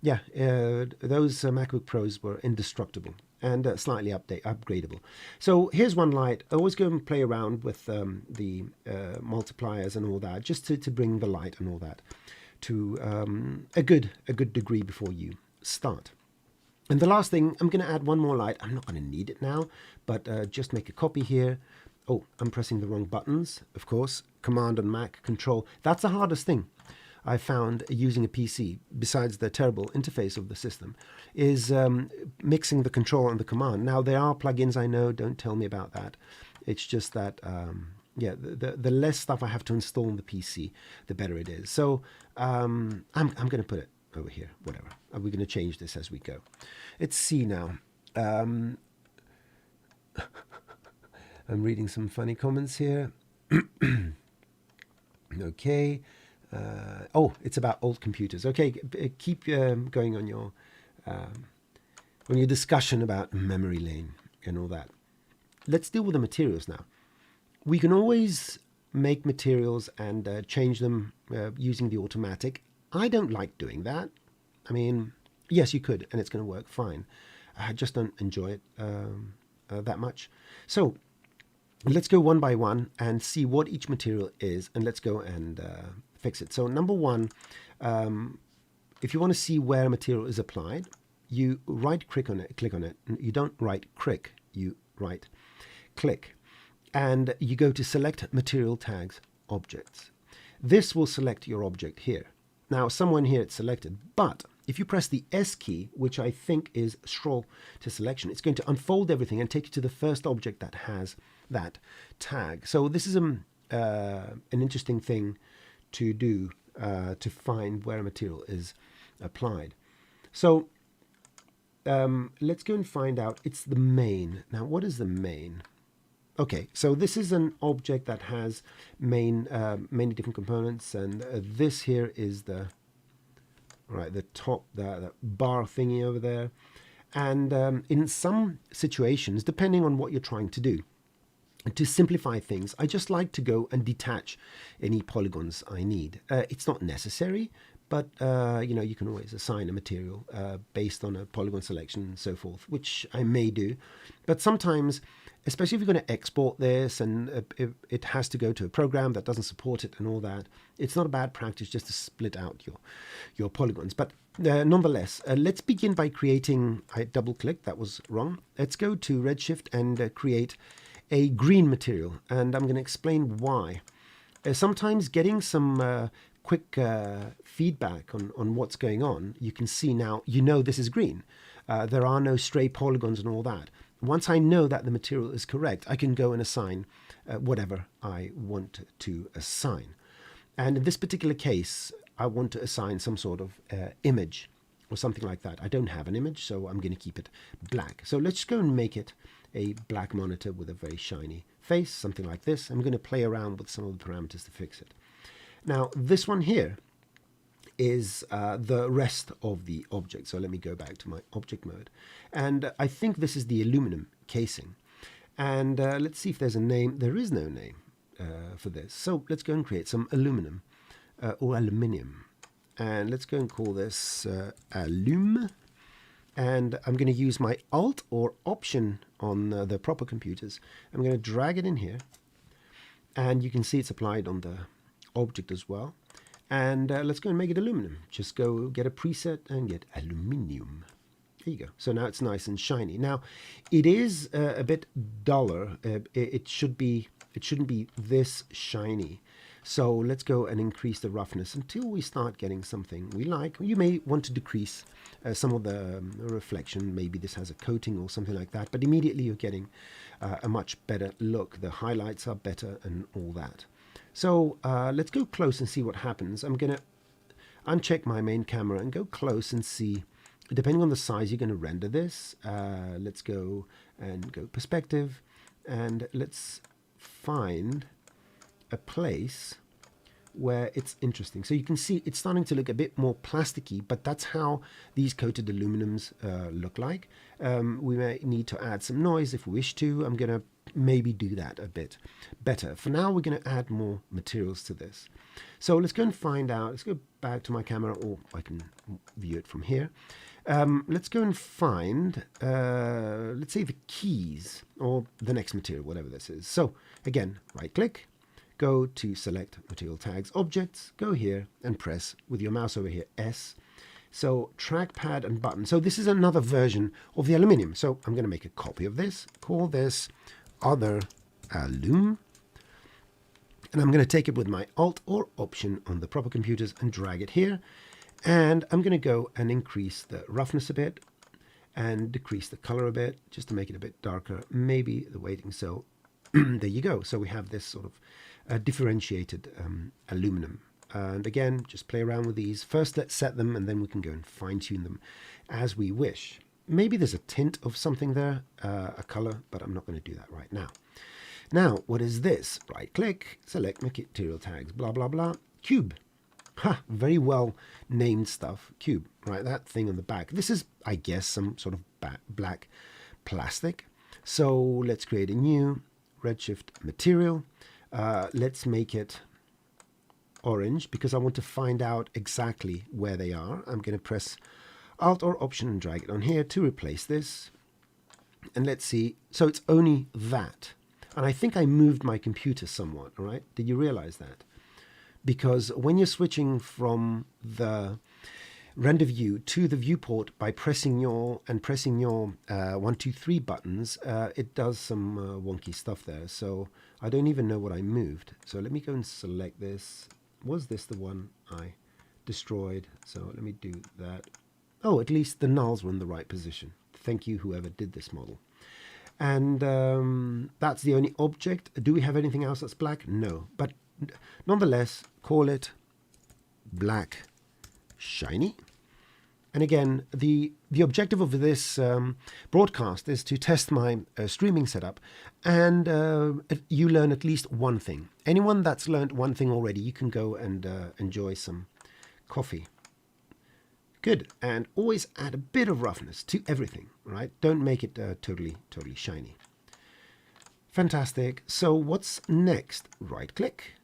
Yeah, those MacBook Pros were indestructible and slightly upgradable. So here's one light. I always go and play around with the multipliers and all that, just to bring the light and all that to a good degree before you start. And the last thing, I'm going to add one more light. I'm not going to need it now, but just make a copy here. Oh, I'm pressing the wrong buttons, of course. Command and Mac, Control. That's the hardest thing I found using a PC, besides the terrible interface of the system, is mixing the Control and the Command. Now, there are plugins, I know. Don't tell me about that. It's just that yeah, the less stuff I have to install on the PC, the better it is. So I'm going to put it over here, whatever. We're going to change this as we go. Let's see now. I'm reading some funny comments here. Okay. Oh, it's about old computers. Okay, keep going on your discussion about memory lane and all that. Let's deal with the materials now. We can always make materials and change them using the automatic. I don't like doing that. I mean, yes, you could, and it's going to work fine. I just don't enjoy it that much. So let's go one by one and see what each material is, and let's go and fix it. So number one, if you want to see where a material is applied, you click on it. You don't right-click, you right-click. And you go to Select Material Tags Objects. This will select your object here. Now, somewhere in here it's selected, but if you press the S key, which I think is scroll to selection, it's going to unfold everything and take you to the first object that has that tag. So this is an interesting thing to do to find where a material is applied. So let's go and find out. It's the main. Now, what is the main? Okay, so this is an object that has many different components, and this here is the top, the bar thingy over there. And in some situations, depending on what you're trying to do, to simplify things, I just like to go and detach any polygons I need. It's not necessary, but you can always assign a material based on a polygon selection and so forth, which I may do. But sometimes, especially if you're going to export this and it has to go to a program that doesn't support it and all that, it's not a bad practice just to split out your polygons. But nonetheless, let's begin by creating, I double-clicked, that was wrong. Let's go to Redshift and create a green material, and I'm going to explain why. Sometimes getting some quick feedback on what's going on, you can see now, this is green. There are no stray polygons and all that. Once I know that the material is correct, I can go and assign whatever I want to assign. And in this particular case, I want to assign some sort of image or something like that. I don't have an image, so I'm going to keep it black. So let's go and make it a black monitor with a very shiny face, something like this. I'm going to play around with some of the parameters to fix it. Now, this one here is the rest of the object. So let me go back to my object mode. And I think this is the aluminum casing. And let's see if there's a name. There is no name for this. So let's go and create some aluminum or aluminium. And let's go and call this alum. And I'm going to use my Alt or Option on the proper computers. I'm going to drag it in here. And you can see it's applied on the object as well. And let's go and make it aluminum. Just go get a preset and get aluminium. There you go. So now it's nice and shiny. Now, it is a bit duller. It shouldn't be this shiny. So let's go and increase the roughness until we start getting something we like. You may want to decrease some of the reflection. Maybe this has a coating or something like that. But immediately you're getting a much better look. The highlights are better and all that. So let's go close and see what happens. I'm going to uncheck my main camera and go close and see, depending on the size you're going to render this. Let's go and go perspective, and let's find a place where it's interesting. So you can see it's starting to look a bit more plasticky, but that's how these coated aluminums look like. We may need to add some noise if we wish to. I'm going to maybe do that a bit better. For now, we're going to add more materials to this. So let's go and find out. Let's go back to my camera, or I can view it from here. Let's go and find, let's say, the keys or the next material, whatever this is. So again, right click, go to Select Material Tags Objects, go here and press with your mouse over here S. So trackpad and button. So this is another version of the aluminium. So I'm going to make a copy of this, call this other alum, and I'm going to take it with my Alt or Option on the proper computers and drag it here. And I'm going to go and increase the roughness a bit and decrease the color a bit just to make it a bit darker, maybe the weighting. So there you go. So we have this sort of differentiated aluminum. And again, just play around with these. First, let's set them, and then we can go and fine-tune them as we wish. Maybe there's a tint of something there, a color, but I'm not going to do that right now. Now, what is this? Right-click, select material tags, blah, blah, blah. Cube. Ha, very well named stuff. Cube, right? That thing on the back. This is, I guess, some sort of black plastic. So let's create a new Redshift material. Let's make it orange because I want to find out exactly where they are. I'm going to press Alt or Option and drag it on here to replace this. And let's see. So it's only that. And I think I moved my computer somewhat, all right? Did you realize that? Because when you're switching from the render view to the viewport by pressing your 1, 2, 3 buttons, it does some wonky stuff there. So I don't even know what I moved. So let me go and select this. Was this the one I destroyed? So let me do that. Oh, at least the nulls were in the right position. Thank you, whoever did this model. And that's the only object. Do we have anything else that's black? No. But nonetheless, call it black shiny. And again, the objective of this broadcast is to test my streaming setup, and you learn at least one thing. Anyone that's learned one thing already, you can go and enjoy some coffee. Good. And always add a bit of roughness to everything, right? Don't make it totally shiny. Fantastic. So what's next? Right click.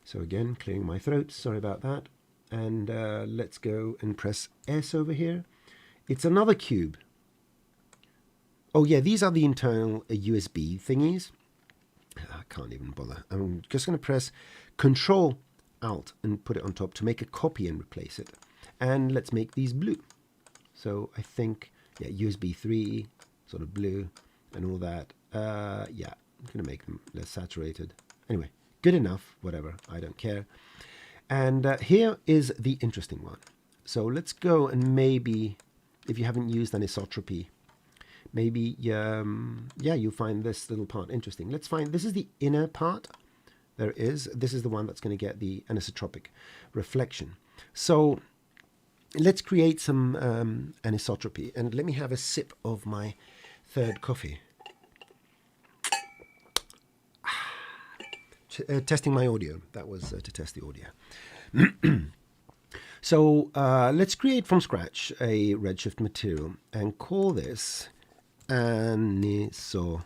So again, clearing my throat, sorry about that. And let's go and press S over here. It's another cube. Oh yeah, these are the internal USB thingies. I can't even bother. I'm just going to press Control Alt and put it on top to make a copy and replace it. And let's make these blue. So I think, yeah, USB 3, sort of blue and all that. Yeah, I'm going to make them less saturated. Anyway. Good enough, whatever, I don't care. And here is the interesting one. So let's go and maybe, if you haven't used anisotropy, maybe, yeah, you'll find this little part interesting. Let's find, this is the inner part. There it is. This is the one that's going to get the anisotropic reflection. So let's create some anisotropy. And let me have a sip of my third coffee. Testing my audio. That was to test the audio. So let's create from scratch a Redshift material and call this Anisoalum.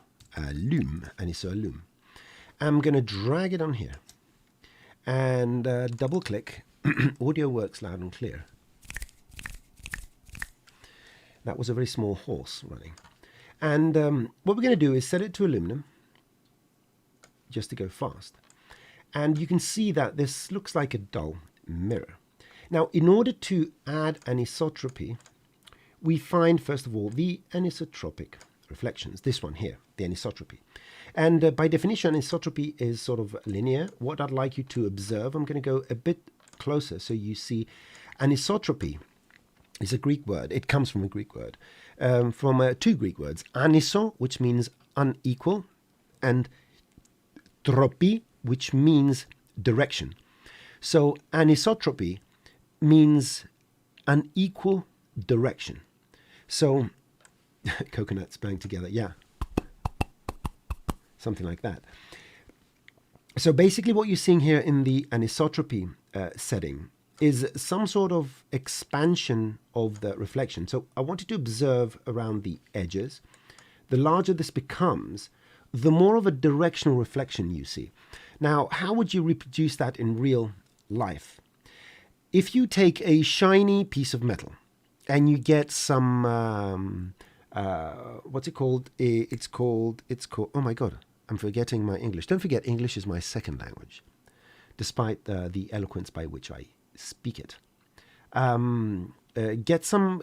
I'm going to drag it on here and double click. Audio works loud and clear. That was a very small horse running. And what we're going to do is set it to aluminum just to go fast. And you can see that this looks like a dull mirror. Now, in order to add anisotropy, we find, first of all, the anisotropic reflections. This one here, the anisotropy. And by definition, anisotropy is sort of linear. What I'd like you to observe, I'm going to go a bit closer so you see anisotropy is a Greek word. It comes from a Greek word, from 2 Greek words. Aniso, which means unequal, and tropy, which means direction. So anisotropy means unequal direction. So coconuts bang together, yeah, something like that. So basically what you're seeing here in the anisotropy setting is some sort of expansion of the reflection. So I want you to observe around the edges. The larger this becomes, the more of a directional reflection you see. Now, how would you reproduce that in real life? If you take a shiny piece of metal and you get some, what's it called? It's called, oh my God, I'm forgetting my English. Don't forget, English is my second language, despite the eloquence by which I speak it. Get some,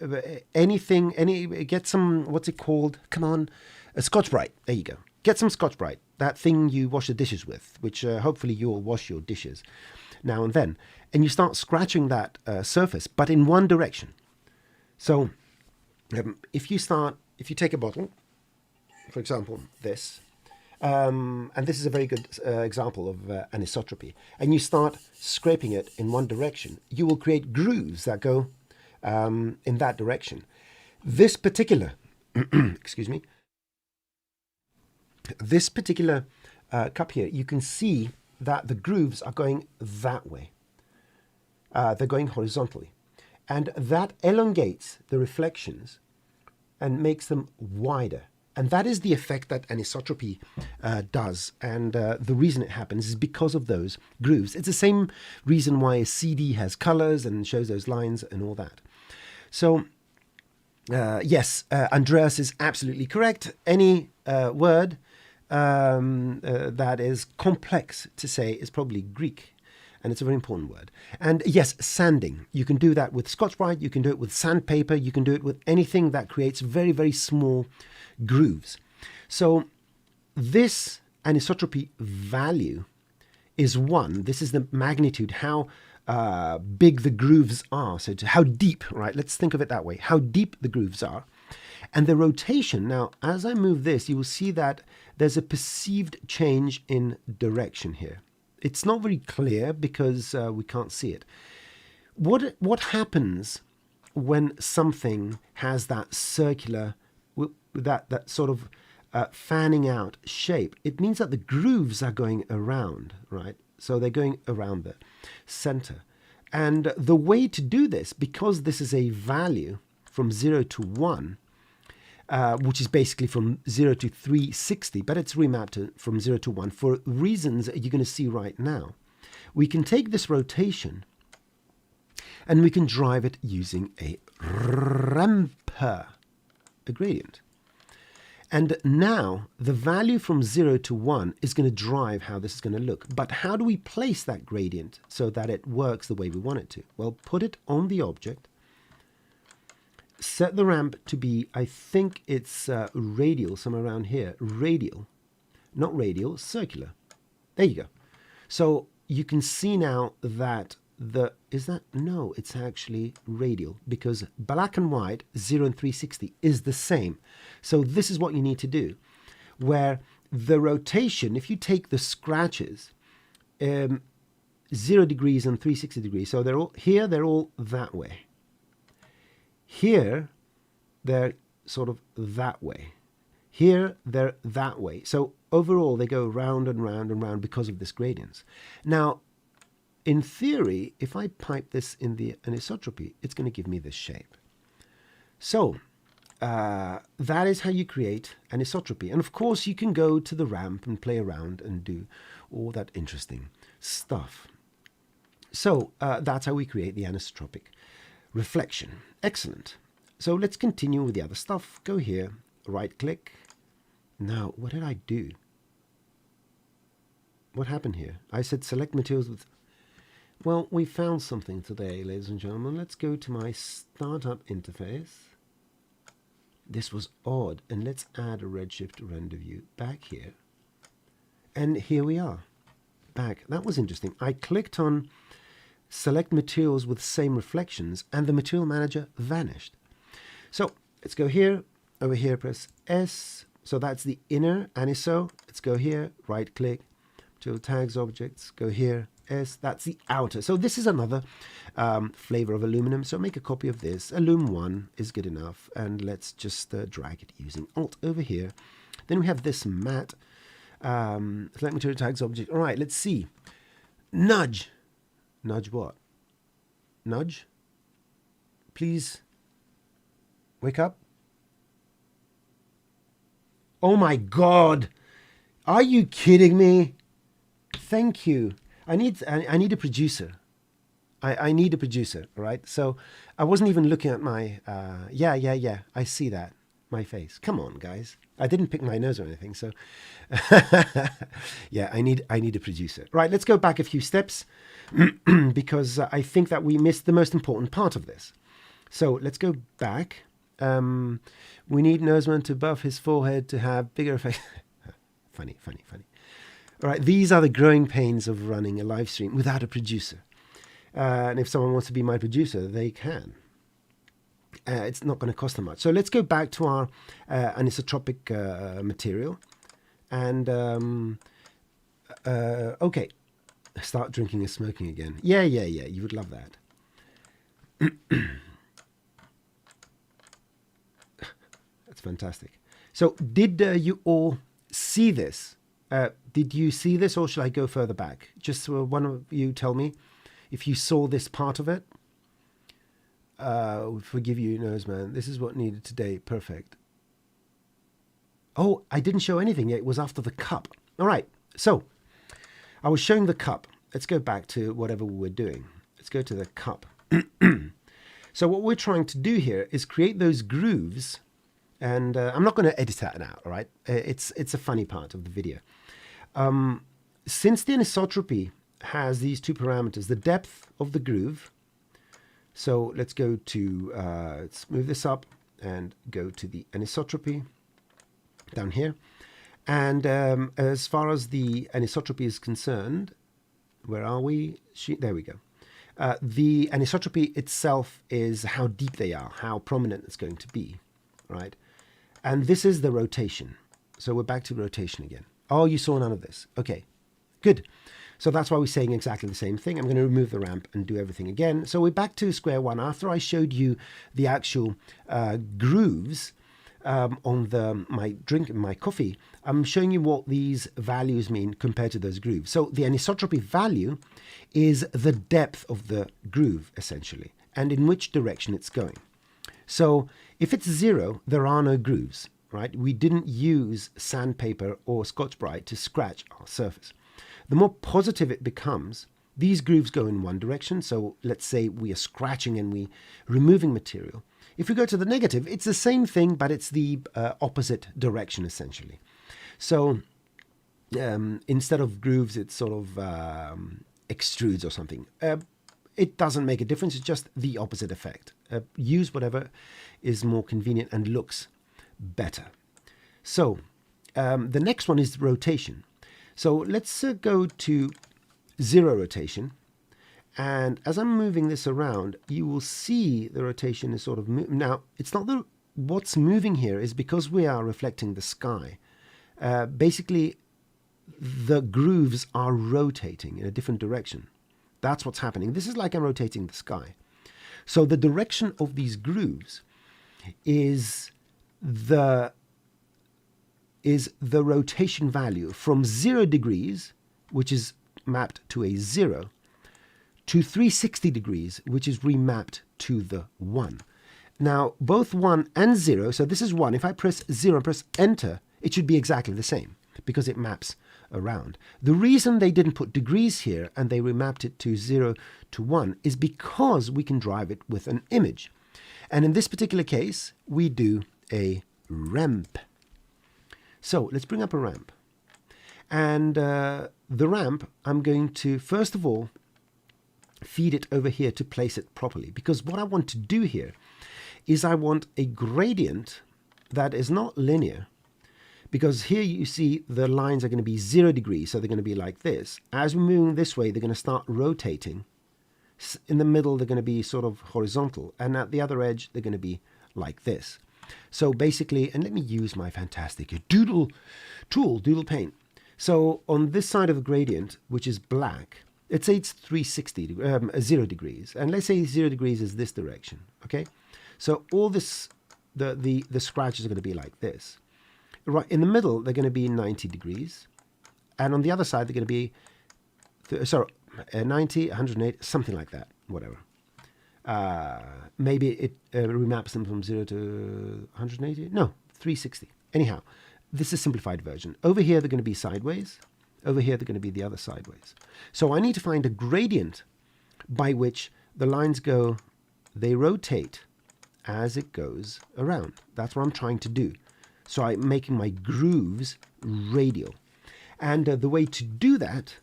get some, what's it called? Come on, Scotch-Brite. There you go. Get some Scotch-Brite, that thing you wash the dishes with, which hopefully you'll wash your dishes now and then. And you start scratching that surface, but in one direction. So If you take a bottle, for example, this, and this is a very good example of anisotropy, and you start scraping it in one direction, you will create grooves that go in that direction. This particular, excuse me, this particular cup here, you can see that the grooves are going that way. They're going horizontally. And that elongates the reflections and makes them wider. And that is the effect that anisotropy does. And the reason it happens is because of those grooves. It's the same reason why a CD has colors and shows those lines and all that. So, yes, Andreas is absolutely correct. Any word that is complex to say is probably Greek. And it's a very important word. And yes, sanding. You can do that with Scotch-Brite. You can do it with sandpaper. You can do it with anything that creates very, very small grooves. So this anisotropy value is 1. This is the magnitude, how big the grooves are. So how deep, right? Let's think of it that way. How deep the grooves are. And the rotation, now, as I move this, you will see that there's a perceived change in direction here. It's not very clear because we can't see it. What happens when something has that circular, that sort of fanning out shape? It means that the grooves are going around, right? So they're going around the center. And the way to do this, because this is a value from 0 to 1, which is basically from 0 to 360, but it's remapped from 0 to 1 for reasons you're going to see right now. We can take this rotation and we can drive it using a ramper, a gradient. And now the value from 0 to 1 is going to drive how this is going to look. But how do we place that gradient so that it works the way we want it to? Well, put it on the object. Set the ramp to be, I think it's radial, somewhere around here. Radial, not radial, circular. There you go. So you can see now that no, it's actually radial, because black and white, 0 and 360 is the same. So this is what you need to do, where the rotation, if you take the scratches, 0 degrees and 360 degrees, so they're all that way. Here, they're sort of that way. Here, they're that way. So overall, they go round and round and round because of this gradients. Now, in theory, if I pipe this in the anisotropy, it's going to give me this shape. So that is how you create anisotropy. And of course, you can go to the ramp and play around and do all that interesting stuff. So that's how we create the anisotropic reflection. Excellent. So let's continue with the other stuff. Go here, right click. Now, what did I do? What happened here? I said select materials with... Well, we found something today, ladies and gentlemen. Let's go to my startup interface. This was odd. And let's add a Redshift render view back here. And here we are. Back. That was interesting. I clicked on select materials with same reflections, and the material manager vanished. So let's go here, over here, press S. So that's the inner aniso. Let's go here, right click, material tags objects, go here, S. That's the outer. So this is another flavor of aluminum. So make a copy of this. Alum 1 is good enough. And let's just drag it using Alt over here. Then we have this matte, select material tags object. All right, let's see. Nudge. Nudge what? Nudge? Please wake up. Oh my God. Are you kidding me? Thank you. I need a producer. I need a producer, all right? So I wasn't even looking at my, yeah. I see that. My face. Come on, guys. I didn't pick my nose or anything, so yeah, I need a producer. Right, let's go back a few steps because I think that we missed the most important part of this. So let's go back. We need Knowsman to buff his forehead to have bigger effect. Funny. All right, these are the growing pains of running a live stream without a producer. And if someone wants to be my producer, they can. it's not going to cost them much. So let's go back to our anisotropic material. And, okay, start drinking and smoking again. Yeah, you would love that. That's fantastic. So did you all see this? Did you see this, or should I go further back? Just one of you tell me if you saw this part of it. Forgive you, Knowsman. This is what needed today. Perfect. Oh, I didn't show anything yet. It was after the cup. All right. So I was showing the cup. Let's go back to whatever we were doing. Let's go to the cup. So what we're trying to do here is create those grooves. And I'm not going to edit that out, all right? It's a funny part of the video. Since the anisotropy has these two parameters, the depth of the groove. So let's go to, let's move this up and go to the anisotropy down here. And as far as the anisotropy is concerned, where are we? There we go. The anisotropy itself is how deep they are, how prominent it's going to be, right? And this is the rotation. So we're back to rotation again. Oh, you saw none of this. Okay, good. So that's why we're saying exactly the same thing. I'm going to remove the ramp and do everything again. So we're back to square one. After I showed you the actual grooves on my coffee, I'm showing you what these values mean compared to those grooves. So the anisotropy value is the depth of the groove, essentially, and in which direction it's going. So if it's 0, there are no grooves, right? We didn't use sandpaper or Scotch-Brite to scratch our surface. The more positive it becomes, these grooves go in one direction. So let's say we are scratching and we removing material. If we go to the negative, it's the same thing, but it's the opposite direction, essentially. So instead of grooves, it sort of extrudes or something. It doesn't make a difference. It's just the opposite effect. Use whatever is more convenient and looks better. So the next one is rotation. So let's go to 0 rotation. And as I'm moving this around, you will see the rotation is sort of now, it's not what's moving here is because we are reflecting the sky. Basically, the grooves are rotating in a different direction. That's what's happening. This is like I'm rotating the sky. So the direction of these grooves is the rotation value from 0 degrees, which is mapped to a 0, to 360 degrees, which is remapped to the 1. Now, both 1 and 0, so this is 1. If I press 0 and press enter, it should be exactly the same because it maps around. The reason they didn't put degrees here and they remapped it to 0 to 1 is because we can drive it with an image. And in this particular case, we do a ramp. So let's bring up a ramp. And the ramp, I'm going to, first of all, feed it over here to place it properly. Because what I want to do here is I want a gradient that is not linear. Because here you see the lines are going to be 0 degrees, so they're going to be like this. As we're moving this way, they're going to start rotating. In the middle, they're going to be sort of horizontal. And at the other edge, they're going to be like this. So basically, and let me use my fantastic doodle paint. So on this side of the gradient, which is black, let's say it's 0 degrees. And let's say 0 degrees is this direction, okay? So all this, the scratches are going to be like this. Right in the middle, they're going to be 90 degrees. And on the other side, they're going to be, 90, 108, something like that, whatever. Maybe it remaps them from 0 to 180. No, 360. Anyhow, this is a simplified version. Over here, they're going to be sideways. Over here, they're going to be the other sideways. So I need to find a gradient by which the lines go, they rotate as it goes around. That's what I'm trying to do. So I'm making my grooves radial. And the way to do that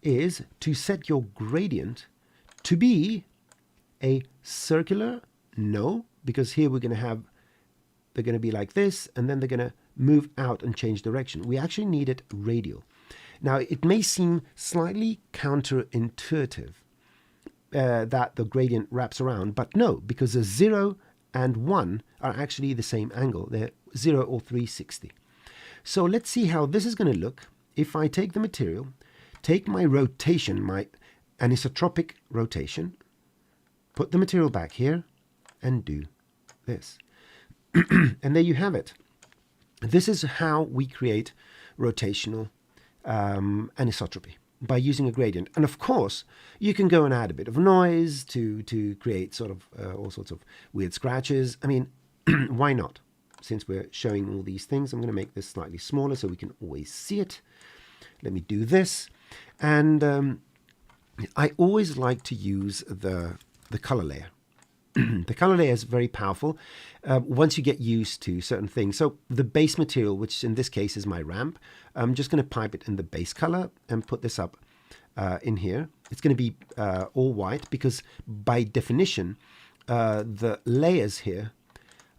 is to set your gradient to be a circular, no, because here we're going to have, they're going to be like this, and then they're going to move out and change direction. We actually need it radial. Now, it may seem slightly counterintuitive that the gradient wraps around, but no, because a 0 and 1 are actually the same angle. They're 0 or 360. So let's see how this is going to look if I take the material, take my rotation, my anisotropic rotation, put the material back here, and do this. And there you have it. This is how we create rotational anisotropy, by using a gradient. And of course, you can go and add a bit of noise to create sort of all sorts of weird scratches. I mean, why not? Since we're showing all these things, I'm going to make this slightly smaller so we can always see it. Let me do this. And I always like to use the color layer. The color layer is very powerful once you get used to certain things. So the base material, which in this case is my ramp, I'm just going to pipe it in the base color and put this up in here. It's going to be all white because by definition, the layers here,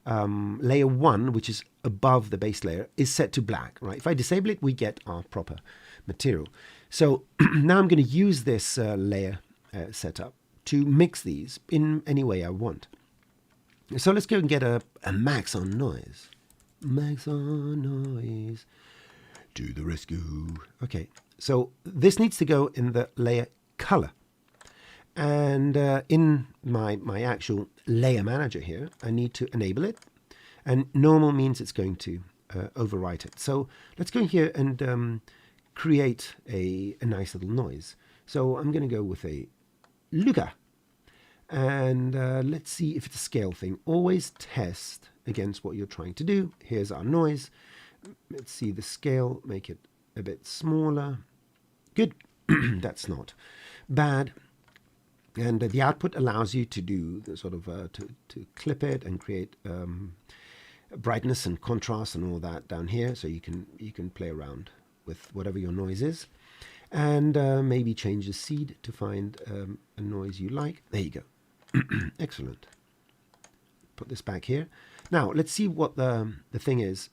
layer 1, which is above the base layer, is set to black, right? If I disable it, we get our proper material. So now I'm going to use this layer setup to mix these in any way I want. So let's go and get a max on noise. Max on noise to the rescue. Okay, so this needs to go in the layer color. And in my actual layer manager here, I need to enable it. And normal means it's going to overwrite it. So let's go here and create a nice little noise. So I'm going to go with a Luca. And let's see if it's a scale thing. Always test against what you're trying to do. Here's our noise. Let's see the scale, make it a bit smaller. Good. That's not bad. And the output allows you to do the sort of to clip it and create brightness and contrast and all that down here. So you can play around with whatever your noise is. And maybe change the seed to find a noise you like. There you go. Excellent. Put this back here. Now, let's see what the thing is.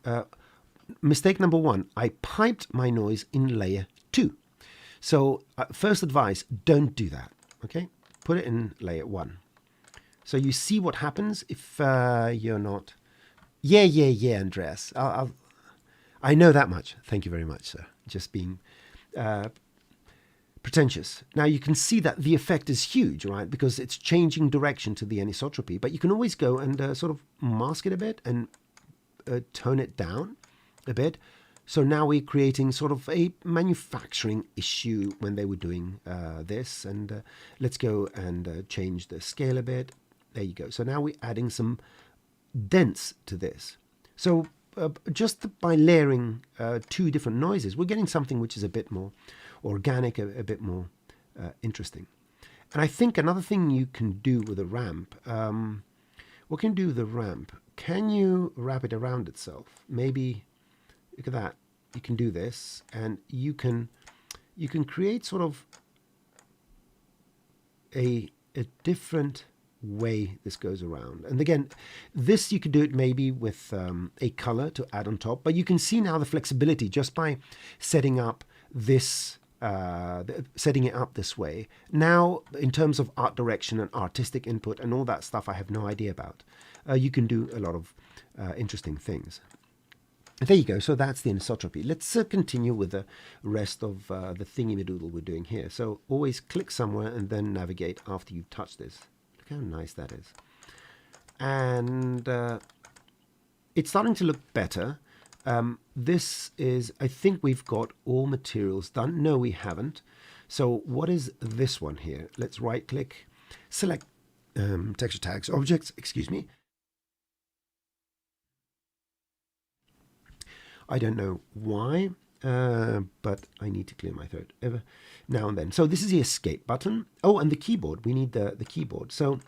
Mistake number 1, I piped my noise in layer 2. So first advice, don't do that, okay? Put it in layer 1. So you see what happens if you're not... Yeah, Andreas. I know that much. Thank you very much, sir. Just being... pretentious. Now you can see that the effect is huge, right? Because it's changing direction to the anisotropy, but you can always go and sort of mask it a bit and tone it down a bit. So now we're creating sort of a manufacturing issue when they were doing this. And let's go and change the scale a bit. There you go. So now we're adding some dents to this. So just by layering 2 different noises, we're getting something which is a bit more organic, a bit more interesting. And I think another thing you can do with a ramp, what can you do with the ramp? Can you wrap it around itself? Maybe, look at that. You can do this, and you can create sort of a different way this goes around. And again, this you could do it maybe with a color to add on top, but you can see now the flexibility just by setting up this setting it up this way. Now, in terms of art direction and artistic input and all that stuff I have no idea about, you can do a lot of interesting things. There you go. So that's the anisotropy. Let's continue with the rest of the thingy-madoodle we're doing here. So always click somewhere and then navigate after you've touched this. Look how nice that is. And it's starting to look better. This is, I think we've got all materials done. No, we haven't. So what is this one here? Let's right click, select texture tags, objects, excuse me. I don't know why, but I need to clear my throat every now and then. So this is the escape button. Oh, and the keyboard. We need the keyboard. So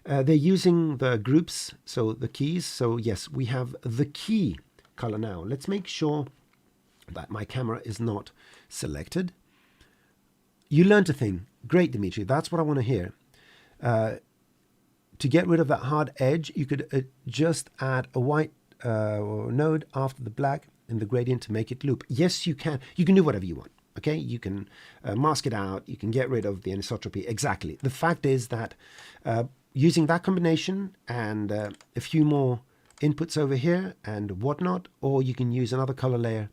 they're using the groups, so the keys. So yes, we have the key color now. Let's make sure that my camera is not selected. You learned a thing. Great, Dimitri. That's what I want to hear. To get rid of that hard edge, you could just add a white node after the black in the gradient to make it loop. Yes, you can. You can do whatever you want. Okay, you can mask it out. You can get rid of the anisotropy. Exactly. The fact is that using that combination and a few more inputs over here and whatnot, or you can use another color layer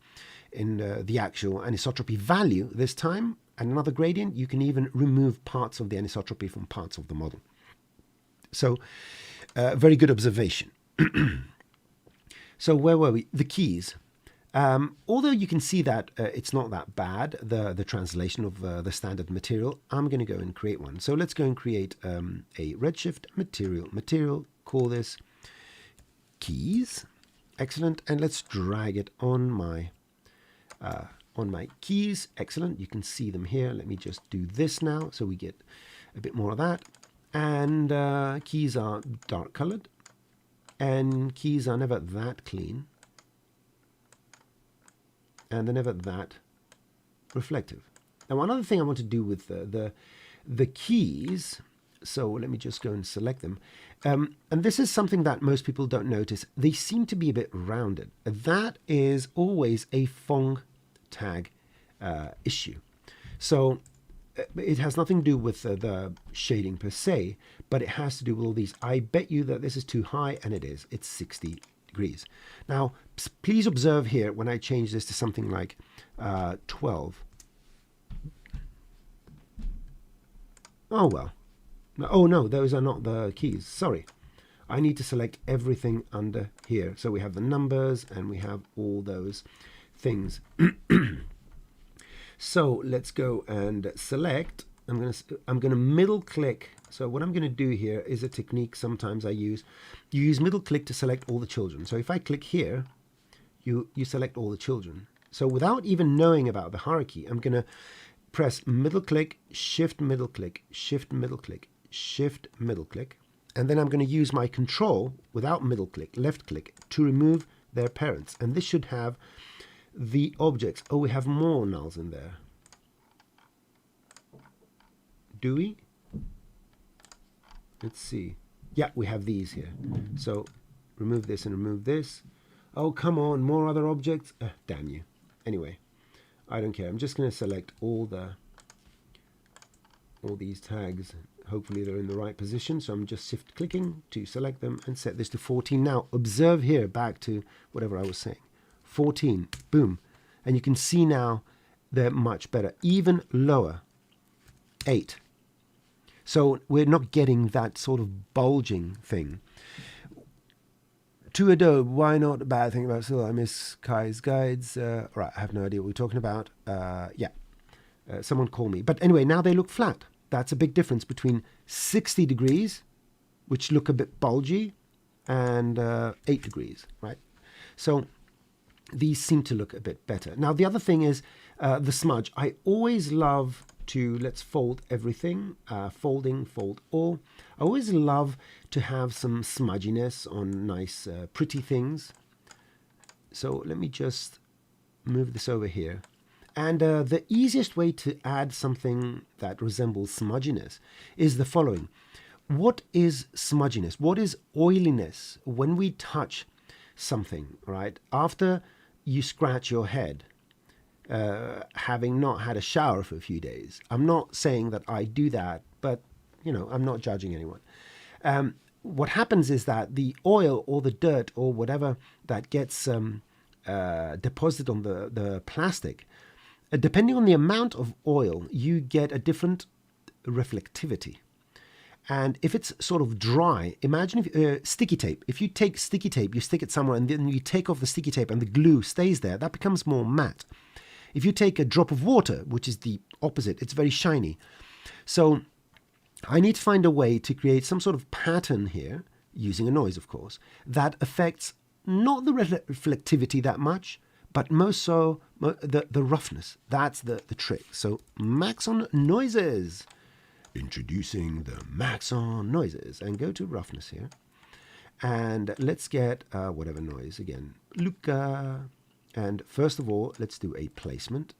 in the actual anisotropy value this time, and another gradient. You can even remove parts of the anisotropy from parts of the model. So very good observation. So where were we? The keys. Although you can see that it's not that bad, the translation of the standard material, I'm going to go and create one. So let's go and create a Redshift material, call this keys. Excellent. And let's drag it on my keys. Excellent. You can see them here. Let me just do this now so we get a bit more of that. And keys are dark colored, and keys are never that clean, and they're never that reflective. Now, one other thing I want to do with the keys, so let me just go and select them. And this is something that most people don't notice. They seem to be a bit rounded. That is always a Phong tag issue. So it has nothing to do with the shading per se, but it has to do with all these. I bet you that this is too high, and it is. It's 60 degrees. Now, please observe here when I change this to something like 12. Oh, well. Oh, no, those are not the keys. Sorry. I need to select everything under here. So we have the numbers, and we have all those things. So let's go and select. I'm going to middle click. So what I'm going to do here is a technique sometimes I use. You use middle click to select all the children. So if I click here, you select all the children. So without even knowing about the hierarchy, I'm going to press middle click, shift middle click, shift middle click, shift middle click. And then I'm going to use my control without middle click, left click, to remove their parents. And this should have the objects. Oh, we have more nulls in there. Do we? Let's see. Yeah, we have these here. So remove this and remove this. Oh, come on, more other objects. Damn you. Anyway, I don't care. I'm just going to select all these tags. Hopefully they're in the right position. So I'm just shift clicking to select them and set this to 14. Now observe here, back to whatever I was saying. 14, boom. And you can see now they're much better. Even lower, 8. So we're not getting that sort of bulging thing. To Adobe, why not a bad thing about still? I miss Kai's guides. Right, I have no idea what we're talking about. Someone call me. But anyway, now they look flat. That's a big difference between 60 degrees, which look a bit bulgy, and 8 degrees, right? So these seem to look a bit better. Now, the other thing is the smudge. I always love to, let's fold everything, folding, fold all. I always love to have some smudginess on nice, pretty things. So let me just move this over here. And the easiest way to add something that resembles smudginess is the following. What is smudginess? What is oiliness? When we touch something, right? After you scratch your head, having not had a shower for a few days. I'm not saying that I do that, but, you know, I'm not judging anyone. What happens is that the oil or the dirt or whatever that gets deposited on the plastic, depending on the amount of oil, you get a different reflectivity. And if it's sort of dry, imagine if sticky tape. If you take sticky tape, you stick it somewhere, and then you take off the sticky tape and the glue stays there, that becomes more matte. If you take a drop of water, which is the opposite, it's very shiny. So I need to find a way to create some sort of pattern here, using a noise, of course, that affects not the reflectivity that much, but most so the roughness. That's the trick. So Maxon noises. Introducing the Maxon noises. And go to roughness here. And let's get whatever noise again. Luca. And first of all, let's do a placement.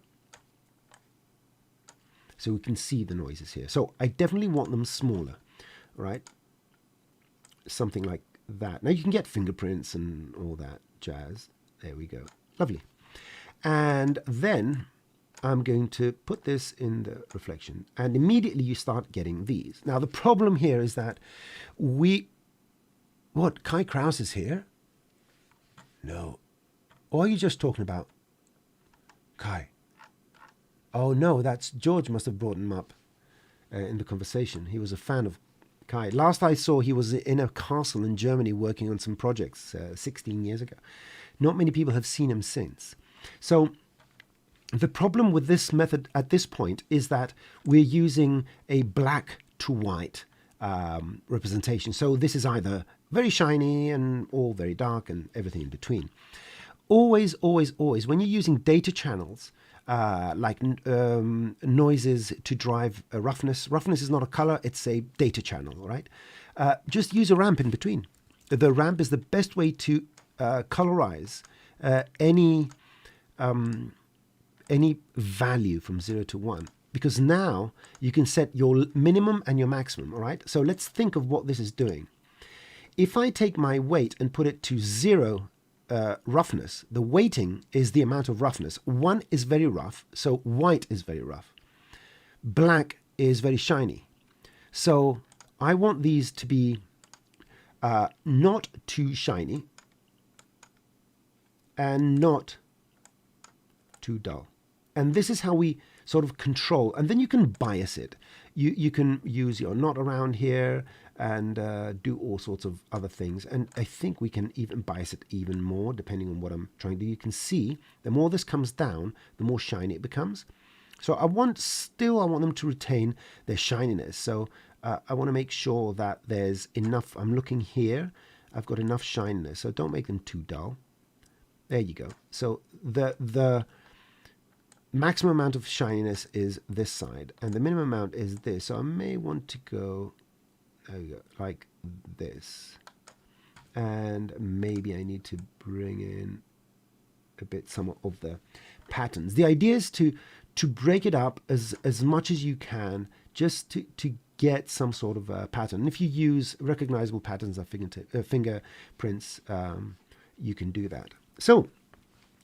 So we can see the noises here. So I definitely want them smaller, right? Something like that. Now you can get fingerprints and all that jazz. There we go. Lovely. And then I'm going to put this in the reflection, and immediately you start getting these. Now, the problem here is that what, Kai Kraus is here? No. Or are you just talking about Kai? Oh, no, that's George must have brought him up in the conversation. He was a fan of Kai. Last I saw, he was in a castle in Germany working on some projects 16 years ago. Not many people have seen him since. So the problem with this method at this point is that we're using a black to white representation. So this is either very shiny and or very dark and everything in between. Always, always, always, when you're using data channels, like noises to drive roughness. Roughness is not a color, it's a data channel, all right? Just use a ramp in between. The ramp is the best way to colorize any value from 0 to 1, because now you can set your minimum and your maximum, all right? So let's think of what this is doing. If I take my weight and put it to 0 roughness, the weighting is the amount of roughness. 1 is very rough, so white is very rough. Black is very shiny. So I want these to be not too shiny and not too dull. And this is how we sort of control, and then you can bias it. You can use your not around here and do all sorts of other things. And I think we can even bias it even more depending on what I'm trying to do. You can see the more this comes down, the more shiny it becomes. So I want them to retain their shininess. So I want to make sure that there's enough. I'm looking here. I've got enough shininess. So don't make them too dull. There you go. So the maximum amount of shininess is this side, and the minimum amount is this. So I may want to go, there we go, like this. And maybe I need to bring in a bit some of the patterns. The idea is to break it up as much as you can, just to get some sort of a pattern. And if you use recognizable patterns like fingerprints, you can do that. So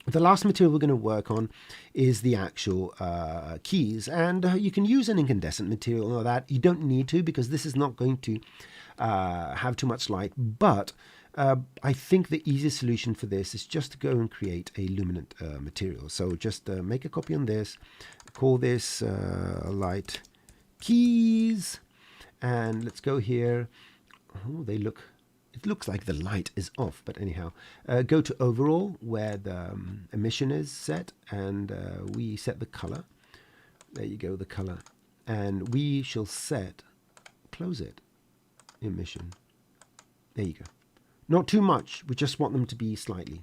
the last material we're going to work on is the actual keys, and you can use an incandescent material or that. You don't need to, because this is not going to have too much light, but I think the easiest solution for this is just to go and create a luminant material. So just make a copy on this, call this light keys, and let's go here. Oh, it looks like the light is off, but anyhow, go to overall where the emission is set, and we set the color. There you go, the color. And we shall set, close it, emission. There you go. Not too much, we just want them to be slightly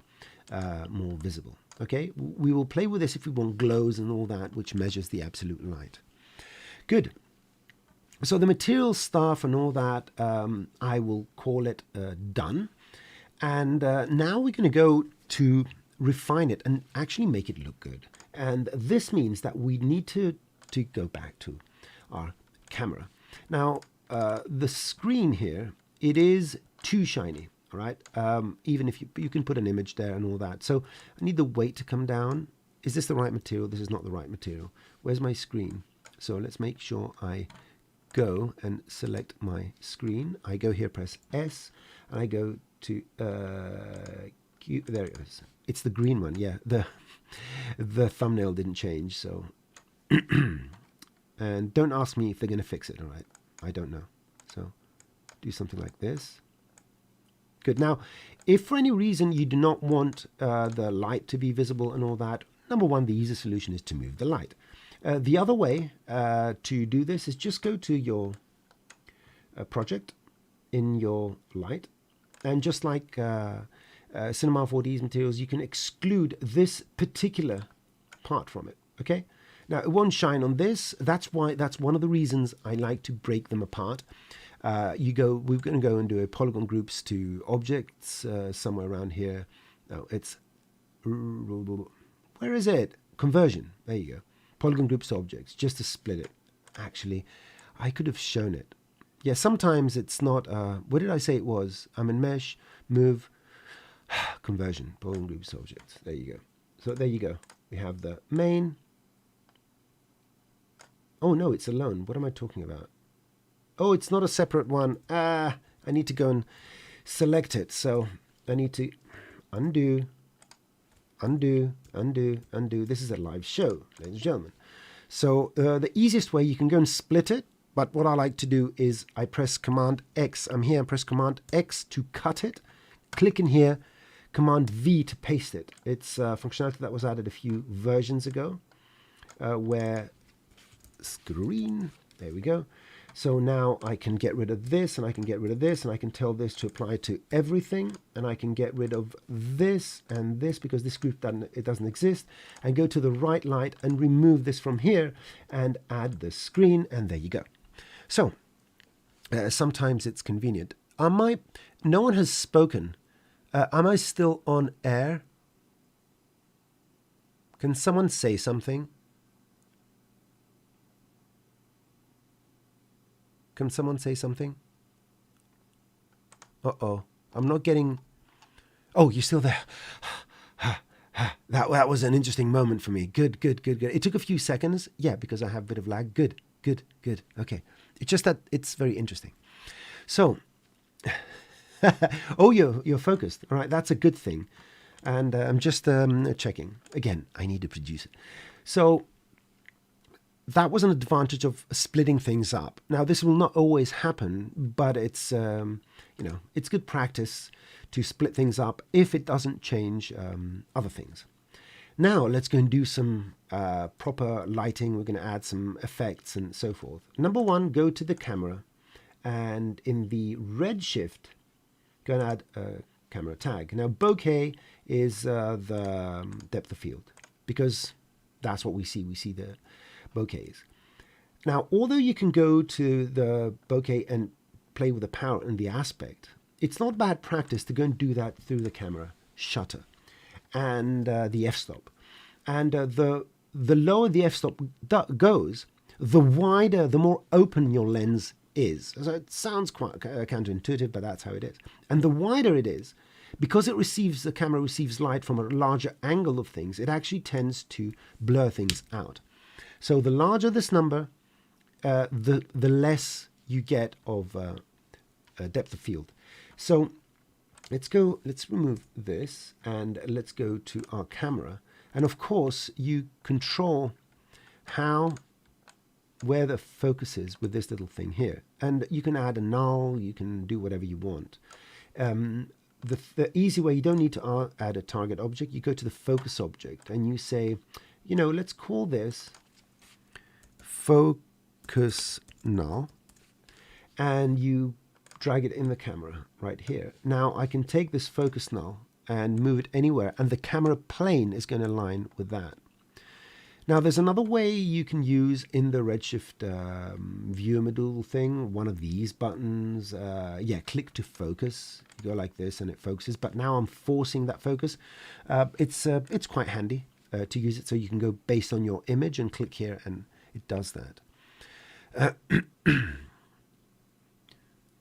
more visible. Okay, we will play with this if we want glows and all that, which measures the absolute light. Good. So the material stuff and all that, I will call it done. And now we're going to go to refine it and actually make it look good. And this means that we need to go back to our camera. Now, the screen here, it is too shiny, all right? Even if you can put an image there and all that. So I need the weight to come down. Is this the right material? This is not the right material. Where's my screen? So let's make sure I go and select my screen. I go here, press S, and I go to Q. There it is. It's the green one. Yeah, the thumbnail didn't change. So, and don't ask me if they're going to fix it. All right, I don't know. So, do something like this. Good. Now, if for any reason you do not want the light to be visible and all that, number one, the easiest solution is to move the light. The other way to do this is just go to your project in your light, and just like Cinema 4D's materials, you can exclude this particular part from it. Okay, now it won't shine on this. That's one of the reasons I like to break them apart. We're going to go and do a polygon groups to objects somewhere around here. No, it's where is it? Conversion. There you go. Polygon groups to objects, just to split it. Actually, I could have shown it. Yeah, sometimes it's not, what did I say it was? I'm in mesh, move, conversion, polygon groups to objects. There you go. So there you go. We have the main, Oh no, it's alone. What am I talking about? Oh, it's not a separate one. I need to go and select it. So I need to undo, undo, undo, undo. This is a live show, ladies and gentlemen. So the easiest way, you can go and split it. But what I like to do is I press Command X. I'm here and press Command X to cut it. Click in here, Command V to paste it. It's functionality that was added a few versions ago where screen, there we go. So now I can get rid of this, and I can get rid of this, and I can tell this to apply to everything, and I can get rid of this and this because this group doesn't exist, and go to the right light and remove this from here and add the screen, and there you go. So sometimes it's convenient. No one has spoken. Am I still on air? Can someone say something? Can someone say something? Uh-oh. I'm not getting... Oh, you're still there. That was an interesting moment for me. Good. It took a few seconds. Yeah, because I have a bit of lag. Good. Okay. It's just that it's very interesting. So... Oh, you're focused. All right, that's a good thing. And I'm just checking. Again, I need to produce it. So... that was an advantage of splitting things up. Now, this will not always happen, but it's it's good practice to split things up if it doesn't change other things. Now, let's go and do some proper lighting. We're going to add some effects and so forth. Number one, go to the camera, and in the Redshift, go and add a camera tag. Now, bokeh is the depth of field because that's what we see. We see the bokehs. Now, although you can go to the bokeh and play with the power and the aspect, it's not bad practice to go and do that through the camera shutter and the f-stop. And the lower the f-stop goes, the wider, the more open your lens is. So it sounds quite counterintuitive, but that's how it is. And the wider it is, because the camera receives light from a larger angle of things, it actually tends to blur things out. So the larger this number, the less you get of depth of field. So let's remove this, and let's go to our camera. And of course, you control where the focus is with this little thing here. And you can add a null, you can do whatever you want. The easy way, you don't need to add a target object. You go to the focus object and you say, let's call this focus null, and you drag it in the camera right here. Now I can take this focus null and move it anywhere, and the camera plane is going to align with that. Now there's another way you can use in the Redshift viewer module thing, one of these buttons. Click to focus. You go like this and it focuses, but now I'm forcing that focus. It's quite handy to use it, so you can go based on your image and click here and it does that.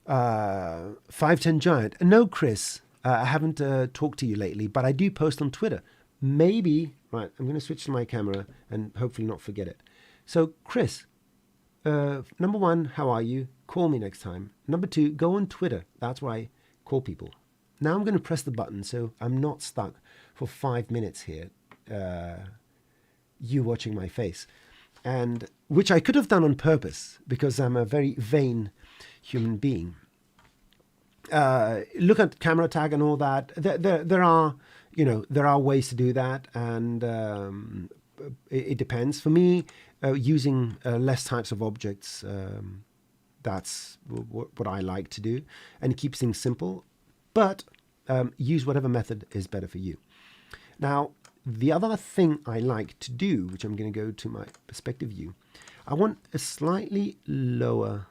510 Giant. No, Chris, I haven't talked to you lately, but I do post on Twitter. Maybe, right, I'm going to switch to my camera and hopefully not forget it. So, Chris, number one, how are you? Call me next time. Number two, go on Twitter. That's where I call people. Now I'm going to press the button so I'm not stuck for 5 minutes here, you watching my face. And which I could have done on purpose because I'm a very vain human being. Look at camera tag and all that. There are ways to do that, and it depends. For me, using less types of objects, that's what I like to do, and it keeps things simple. But use whatever method is better for you. Now, the other thing I like to do, which I'm going to go to my perspective view, I want a slightly lower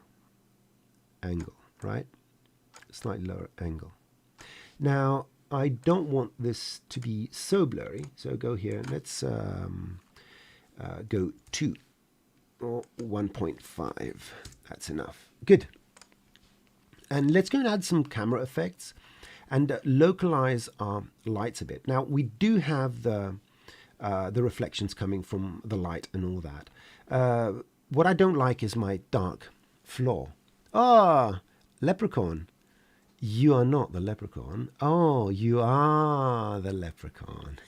angle, right? Slightly lower angle. Now, I don't want this to be so blurry, so go here and let's go 2 or 1.5. That's enough. Good. And let's go and add some camera effects and localize our lights a bit. Now, we do have the reflections coming from the light and all that. what I don't like is my dark floor. Ah, leprechaun. You are not the leprechaun. Oh, you are the leprechaun.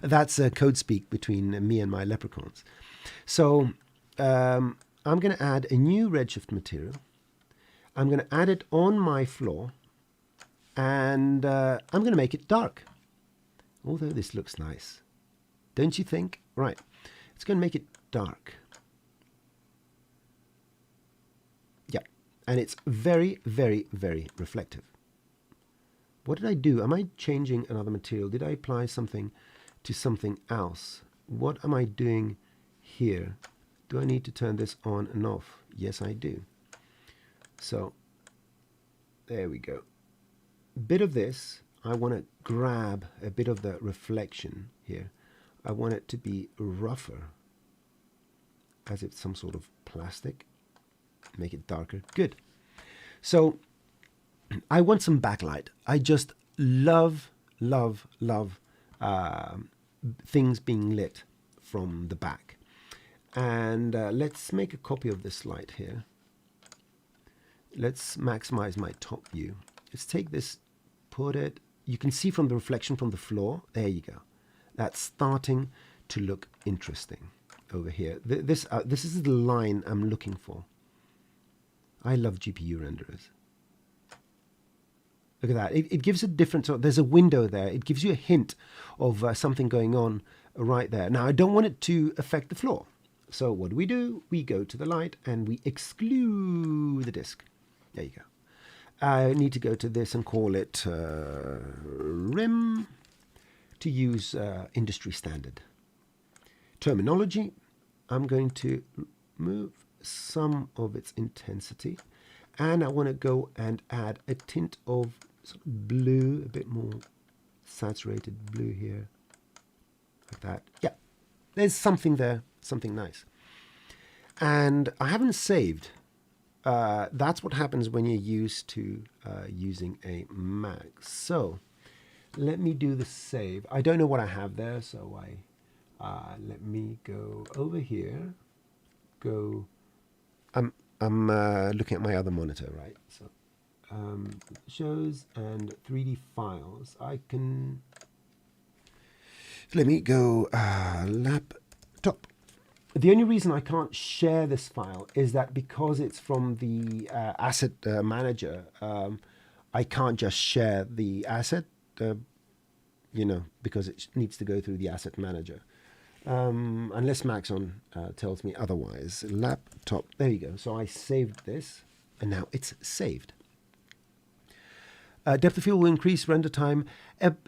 That's code speak between me and my leprechauns. So I'm going to add a new Redshift material. I'm going to add it on my floor, and I'm going to make it dark. Although this looks nice, don't you think? Right, it's going to make it dark. Yeah, and it's very, very, very reflective. What did I do? Am I changing another material? Did I apply something to something else? What am I doing here? Do I need to turn this on and off? Yes, I do. So there we go. Bit of this, I want to grab a bit of the reflection here. I want it to be rougher, as if some sort of plastic. Make it darker. Good. So I want some backlight. I just love, love, love things being lit from the back. And let's make a copy of this light here. Let's maximize my top view. Let's take this, put it, you can see from the reflection from the floor, there you go. That's starting to look interesting over here. This is the line I'm looking for. I love GPU renderers. Look at that. It gives a different, so there's a window there. It gives you a hint of something going on right there. Now, I don't want it to affect the floor. So what do? We go to the light and we exclude the disk. There you go. I need to go to this and call it rim to use industry standard terminology. I'm going to move some of its intensity, and I want to go and add a tint of sort of blue, a bit more saturated blue here, like that. Yeah, there's something there, something nice. And I haven't saved. That's what happens when you're used to using a Mac. So let me do the save. I don't know what I have there, so let me go over here. Go. I'm looking at my other monitor, right? So shows and 3D files. I can. Let me go laptop. The only reason I can't share this file is that because it's from the asset manager, I can't just share the asset, because it needs to go through the asset manager. Unless Maxon tells me otherwise. Laptop, there you go. So I saved this, and now it's saved. Depth of field will increase render time.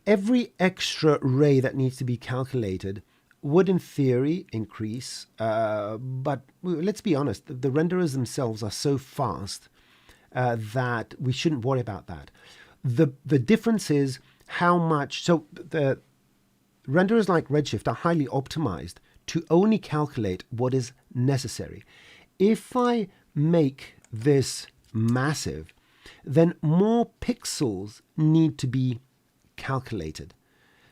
Every extra ray that needs to be calculated would in theory increase, but let's be honest, the renderers themselves are so fast that we shouldn't worry about that. The difference is how much, so the renderers like Redshift are highly optimized to only calculate what is necessary. If I make this massive, then more pixels need to be calculated.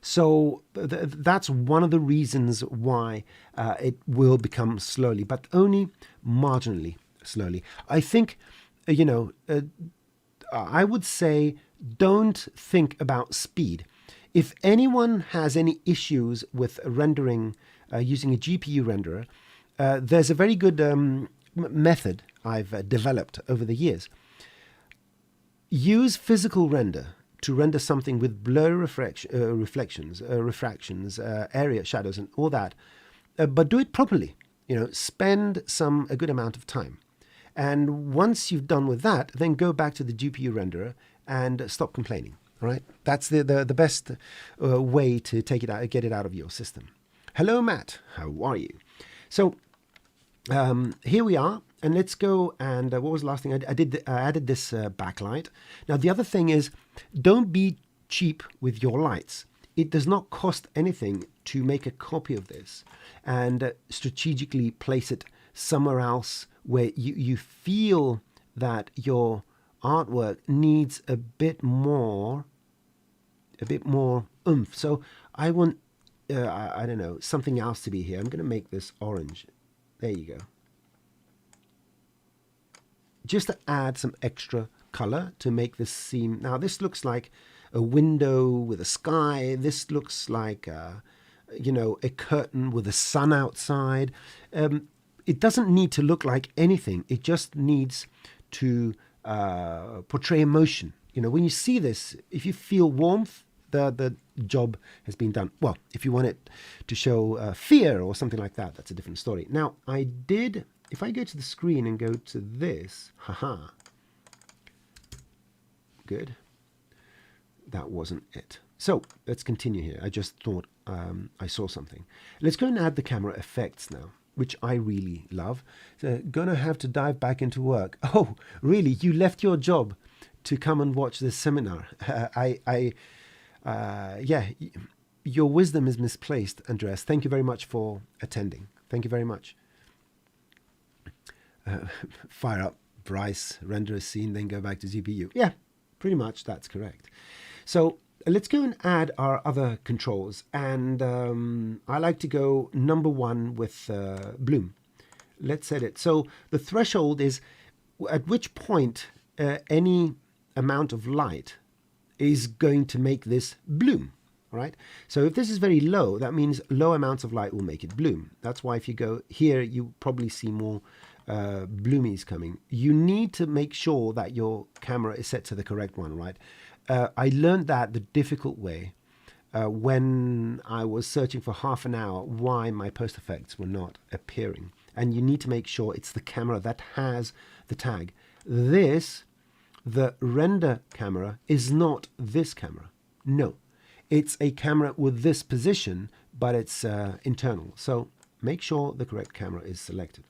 So that's one of the reasons why it will become slowly, but only marginally slowly. I think, I would say don't think about speed. If anyone has any issues with rendering using a GPU renderer, there's a very good method I've developed over the years. Use physical render to render something with blur reflections, refractions, area shadows, and all that, but do it properly. Spend a good amount of time, and once you've done with that, then go back to the GPU renderer and stop complaining. Right? That's the best way to take it out, get it out of your system. Hello, Matt. How are you? So here we are. And let's go and what was the last thing I did? I added this backlight. Now, the other thing is don't be cheap with your lights. It does not cost anything to make a copy of this and strategically place it somewhere else where you feel that your artwork needs a bit more oomph. So I want, I don't know, something else to be here. I'm going to make this orange. There you go. Just to add some extra color to make this seem... Now, this looks like a window with a sky. This looks like, you know, a curtain with the sun outside. It doesn't need to look like anything. It just needs to portray emotion. You know, when you see this, if you feel warmth, the job has been done. Well, if you want it to show fear or something like that, that's a different story. Now, I did... If I go to the screen and go to this, haha, good. That wasn't it. So let's continue here. I just thought I saw something. Let's go and add the camera effects now, which I really love. So gonna have to dive back into work. Oh, really? You left your job to come and watch this seminar? Yeah, your wisdom is misplaced, Andreas. Thank you very much for attending. Thank you very much. Fire up Bryce, render a scene, then go back to GPU. Yeah, pretty much that's correct. So let's go and add our other controls. And I like to go number 1 with bloom. Let's set it. So the threshold is at which point any amount of light is going to make this bloom. Right? So if this is very low, that means low amounts of light will make it bloom. That's why if you go here, you probably see more bloomies coming. You need to make sure that your camera is set to the correct one, right? I learned that the difficult way when I was searching for half an hour why my post effects were not appearing. And you need to make sure it's the camera that has the tag. This, the render camera, is not this camera. No. It's a camera with this position, but it's internal. So make sure the correct camera is selected.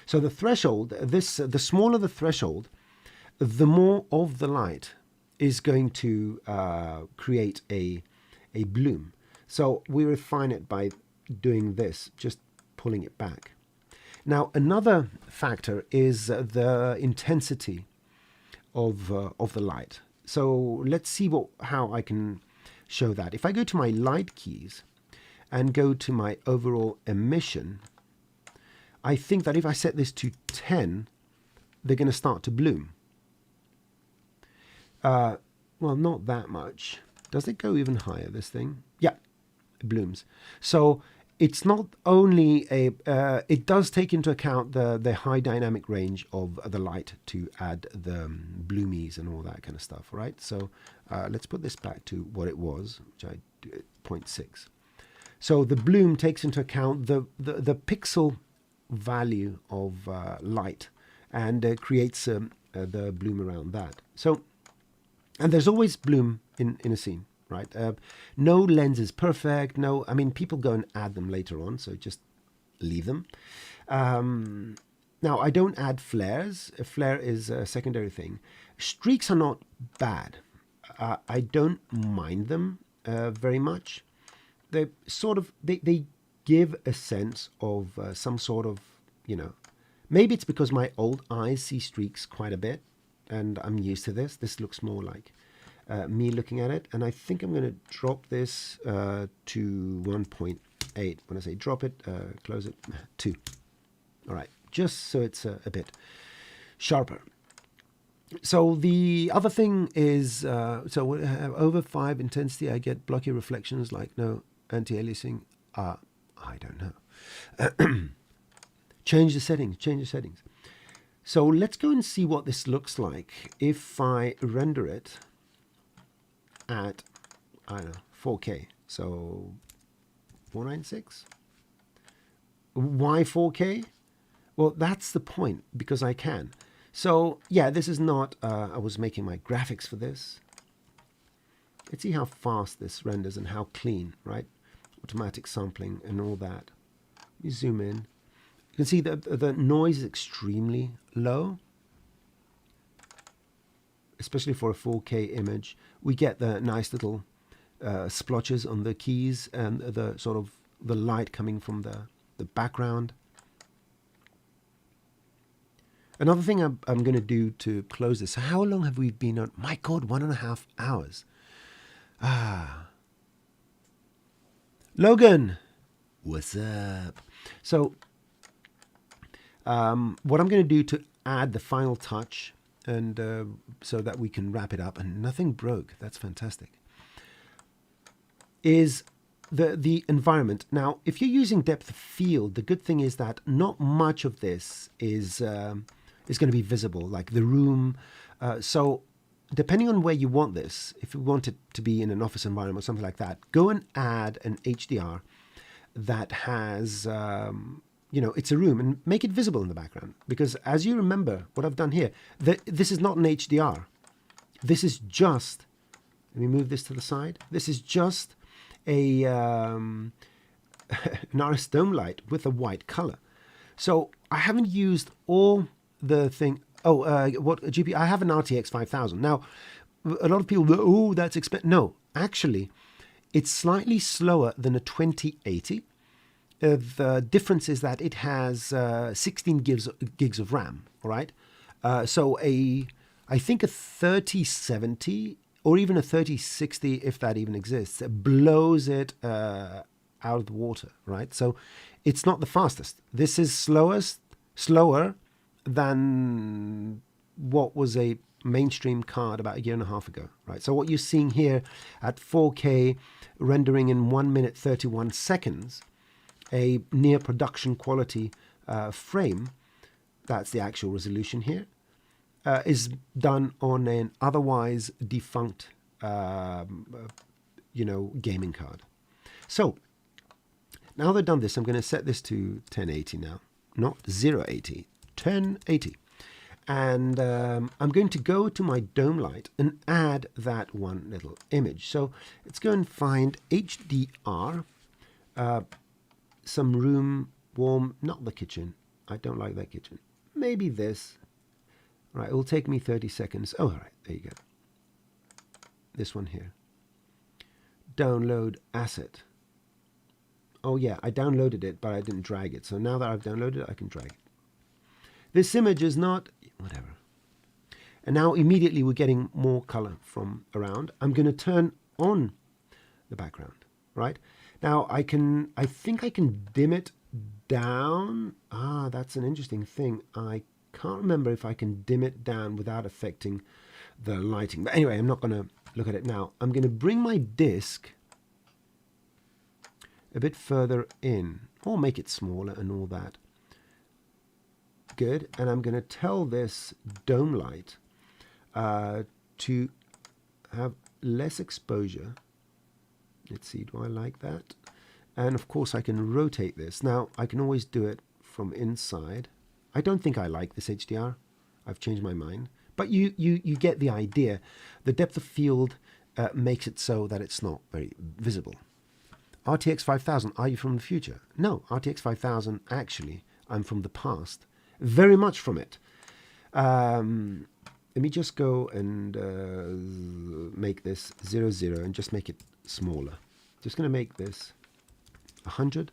So the threshold, the smaller the threshold, the more of the light is going to create a bloom. So we refine it by doing this, just pulling it back. Now, another factor is the intensity of the light. So let's see how I can show that. If I go to my light keys and go to my overall emission, I think that if I set this to 10, they're going to start to bloom. Well, not that much. Does it go even higher, this thing? Yeah, it blooms. So it's not only it does take into account the high dynamic range of the light to add the bloomies and all that kind of stuff, right? So let's put this back to what it was, which I do at 0.6. So the bloom takes into account the pixel value of light and creates the bloom around that. So, and there's always bloom in a scene, right? No lens is perfect. No, I mean, people go and add them later on, so just leave them. Now, I don't add flares. A flare is a secondary thing. Streaks are not bad. I don't mind them very much. They sort of, they give a sense of some sort of, you know, maybe it's because my old eyes see streaks quite a bit and I'm used to this. This looks more like me looking at it. And I think I'm going to drop this to 1.8. When I say drop it, close it, 2. All right, just so it's a bit sharper. So the other thing is, so over 5 intensity, I get blocky reflections like no anti-aliasing. I don't know. Change the settings. So let's go and see what this looks like if I render it at, I don't know, 4K. So 496. Why 4K? Well, that's the point, because I can. So yeah, this is not, I was making my graphics for this. Let's see how fast this renders and how clean, right? Automatic sampling and all that. You zoom in. You can see that the noise is extremely low, especially for a 4K image. We get the nice little splotches on the keys and the sort of the light coming from the background. Another thing I'm going to do to close this. So how long have we been on? My God, 1.5 hours. Logan, what's up? So What I'm going to do to add the final touch, and so that we can wrap it up, and nothing broke, that's fantastic, is the environment. Now, if you're using depth of field, the good thing is that not much of this is going to be visible, like the room. So depending on where you want this, if you want it to be in an office environment or something like that, go and add an HDR that has, it's a room, and make it visible in the background. Because as you remember, what I've done here, this is not an HDR. This is just, let me move this to the side. This is just an RS dome light with a white color. So I haven't used all the thing. What GPU? I have an RTX 5000. Now, a lot of people go, oh, that's expensive. No, actually, it's slightly slower than a 2080. The difference is that it has 16 gigs of RAM. All right. So I think a 3070 or even a 3060, if that even exists, blows it out of the water. Right. So it's not the fastest. This is slower than what was a mainstream card about a year and a half ago, right? So what you're seeing here at 4K rendering in 1 minute 31 seconds, a near production quality frame, that's the actual resolution here, is done on an otherwise defunct, gaming card. So now they've done this, I'm going to set this to 1080 now, not 080. 1080, and I'm going to go to my dome light and add that one little image. So let's go and find HDR, some room, warm, not the kitchen. I don't like that kitchen. Maybe this. Right, it will take me 30 seconds. Oh, all right, there you go. This one here. Download asset. Oh yeah, I downloaded it, but I didn't drag it. So now that I've downloaded it, I can drag it. This image is not, whatever. And now immediately we're getting more color from around. I'm going to turn on the background, right? Now I think I can dim it down. That's an interesting thing. I can't remember if I can dim it down without affecting the lighting. But anyway, I'm not going to look at it now. I'm going to bring my disk a bit further in, or make it smaller and all that. Good. And I'm going to tell this dome light to have less exposure. Let's see, do I like that? And of course I can rotate this. Now I can always do it from inside. I don't think I like this HDR. I've changed my mind. But you get the idea. The depth of field makes it so that it's not very visible. RTX 5000, are you from the future? No, RTX 5000, actually, I'm from the past. Very much from it. Let me just go and make this 00 and just make it smaller. Just going to make this 100.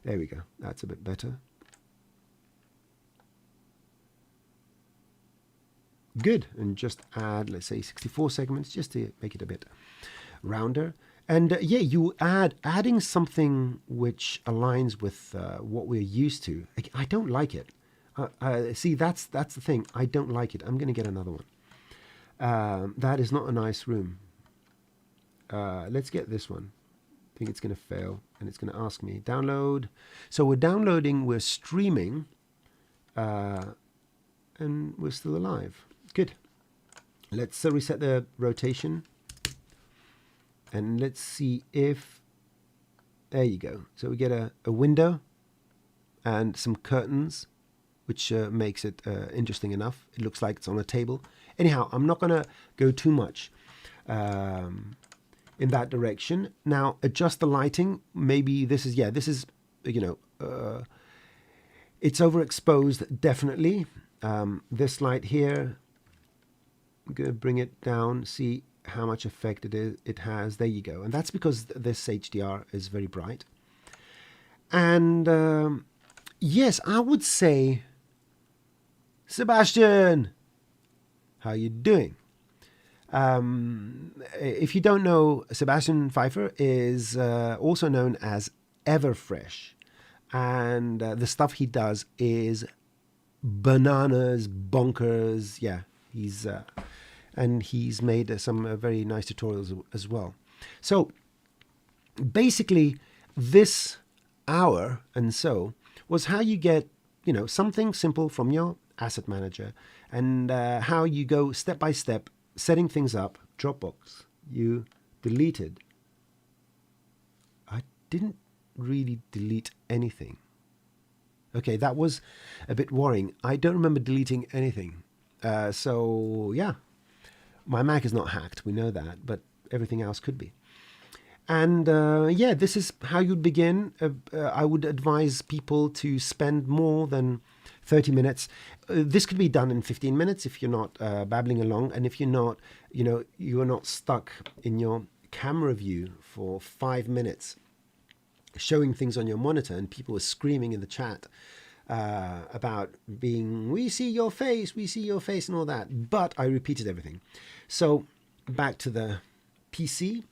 There we go. That's a bit better. Good. And just add, let's say, 64 segments just to make it a bit rounder. And adding something which aligns with what we're used to. I don't like it. See, that's the thing. I don't like it. I'm going to get another one. That is not a nice room. Let's get this one. I think it's going to fail, and it's going to ask me download. So we're downloading. We're streaming, and we're still alive. Good. Let's reset the rotation, and let's see if. There you go. So we get a window and some curtains, which makes it interesting enough. It looks like it's on a table. Anyhow, I'm not going to go too much in that direction. Now, adjust the lighting. Maybe this is, it's overexposed, definitely. This light here, I'm going to bring it down, see how much effect it has. There you go. And that's because this HDR is very bright. And yes, I would say, Sebastian, how you doing? If you don't know, Sebastian Pfeiffer is also known as Everfresh, and the stuff he does is bananas, bonkers. Yeah, he's made some very nice tutorials as well. So basically, this hour and so was how you get, something simple from your asset manager, and how you go step by step setting things up. Dropbox, you deleted. I didn't really delete anything. Okay, that was a bit worrying. I don't remember deleting anything. So yeah, my Mac is not hacked. We know that, but everything else could be. And this is how you'd begin. I would advise people to spend more than 30 minutes. This could be done in 15 minutes if you're not babbling along, and if you're not, you are not stuck in your camera view for 5 minutes showing things on your monitor, and people were screaming in the chat about we see your face, and all that. But I repeated everything. So back to the PC.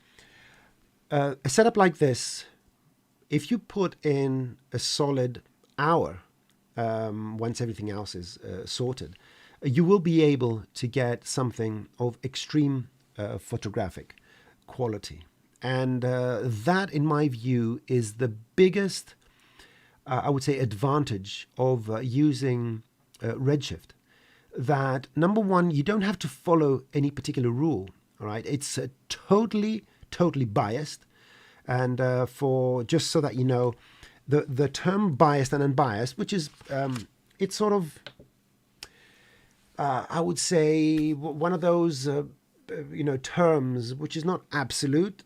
A setup like this, if you put in a solid hour, once everything else is sorted, you will be able to get something of extreme photographic quality. And that, in my view, is the biggest, I would say, advantage of using Redshift. That, number one, you don't have to follow any particular rule. All right, it's totally biased. And for just so that you know, the term biased and unbiased, which is it's sort of I would say one of those terms which is not absolute.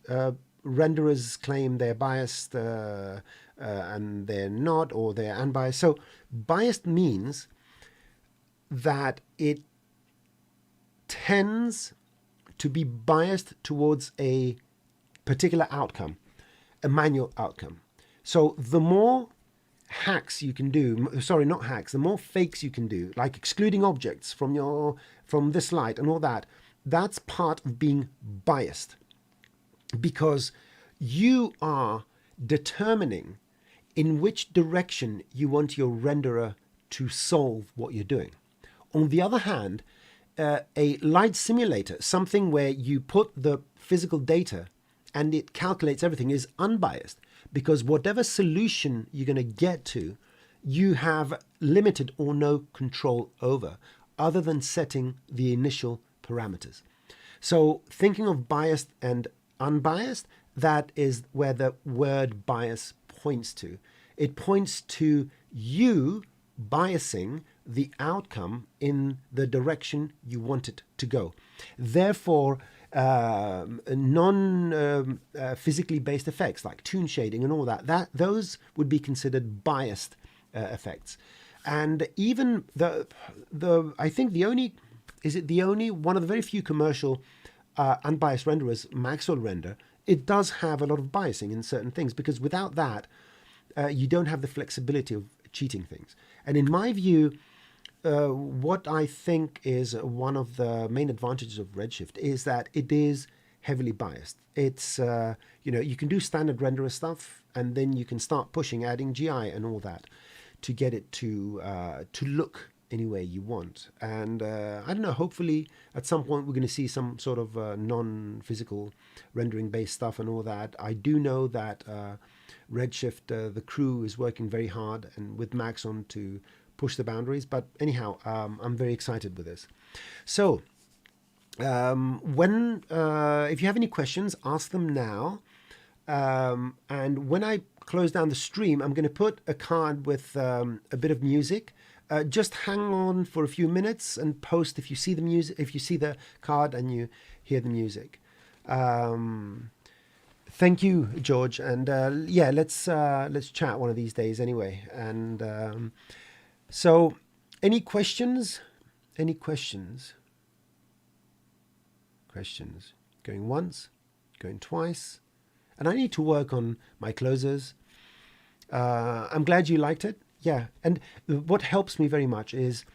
Renderers claim they're biased and they're not, or they're unbiased. So biased means that it tends to be biased towards a particular outcome, a manual outcome. So the more hacks you can do, the more fakes you can do, like excluding objects from this light and all that, that's part of being biased, because you are determining in which direction you want your renderer to solve what you're doing. On the other hand, a light simulator, something where you put the physical data and it calculates everything, is unbiased, because whatever solution you're going to get to, you have limited or no control over, other than setting the initial parameters. So thinking of biased and unbiased, that is where the word bias points to. It points to you biasing the outcome in the direction you want it to go. Therefore, non-physically based effects like toon shading and all that, those would be considered biased effects. And even I think the only one of the very few commercial unbiased renderers, Maxwell Render, it does have a lot of biasing in certain things, because without that, you don't have the flexibility of cheating things. And in my view, what I think is one of the main advantages of Redshift is that it is heavily biased. It's you can do standard renderer stuff, and then you can start pushing, adding GI and all that to get it to look any way you want. And I don't know, hopefully at some point we're going to see some sort of non-physical rendering based stuff and all that. I do know that Redshift, the crew is working very hard and with Max on to push the boundaries. But anyhow, I'm very excited with this. So if you have any questions, ask them now. And when I close down the stream, I'm going to put a card with a bit of music. Just hang on for a few minutes and post if you see the music, if you see the card and you hear the music. Thank you, George. And let's chat one of these days anyway. And so, any questions? Any questions? Questions. Going once, going twice. And I need to work on my closers. I'm glad you liked it. Yeah. And what helps me very much is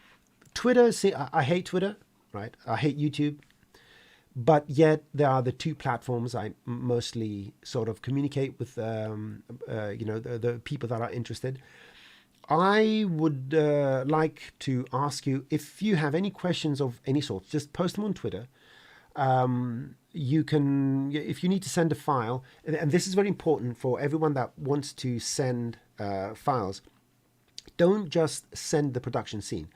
Twitter. See, I hate Twitter, right? I hate YouTube. But yet there are the two platforms I mostly sort of communicate with, the people that are interested. I would like to ask you, if you have any questions of any sort, just post them on Twitter. You can, if you need to send a file, and this is very important for everyone that wants to send files, don't just send the production scene.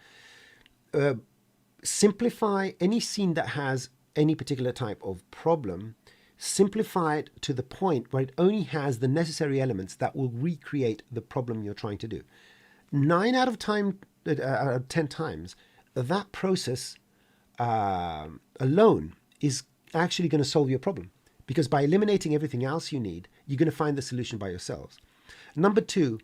Simplify any scene that has any particular type of problem. Simplify it to the point where it only has the necessary elements that will recreate the problem you're trying to do. 9 out of 10 times, that process alone is actually going to solve your problem, because by eliminating everything else you need, you're going to find the solution by yourselves. Number two,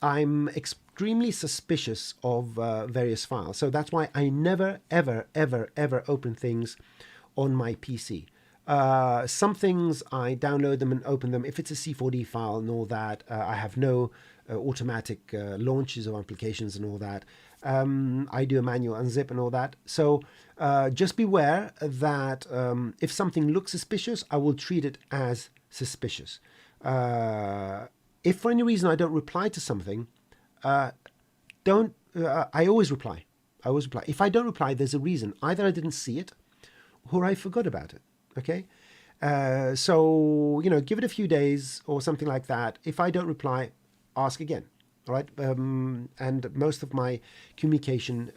I'm extremely suspicious of various files. So that's why I never, ever, ever, ever open things on my PC. Some things I download them and open them. If it's a C4D file and all that, I have no automatic launches of applications and all that. I do a manual unzip and all that. So just beware that if something looks suspicious, I will treat it as suspicious. If for any reason I don't reply to something, I always reply. I always reply. If I don't reply, there's a reason. Either I didn't see it or I forgot about it. Okay? So, give it a few days or something like that. If I don't reply, ask again. All right? And most of my communication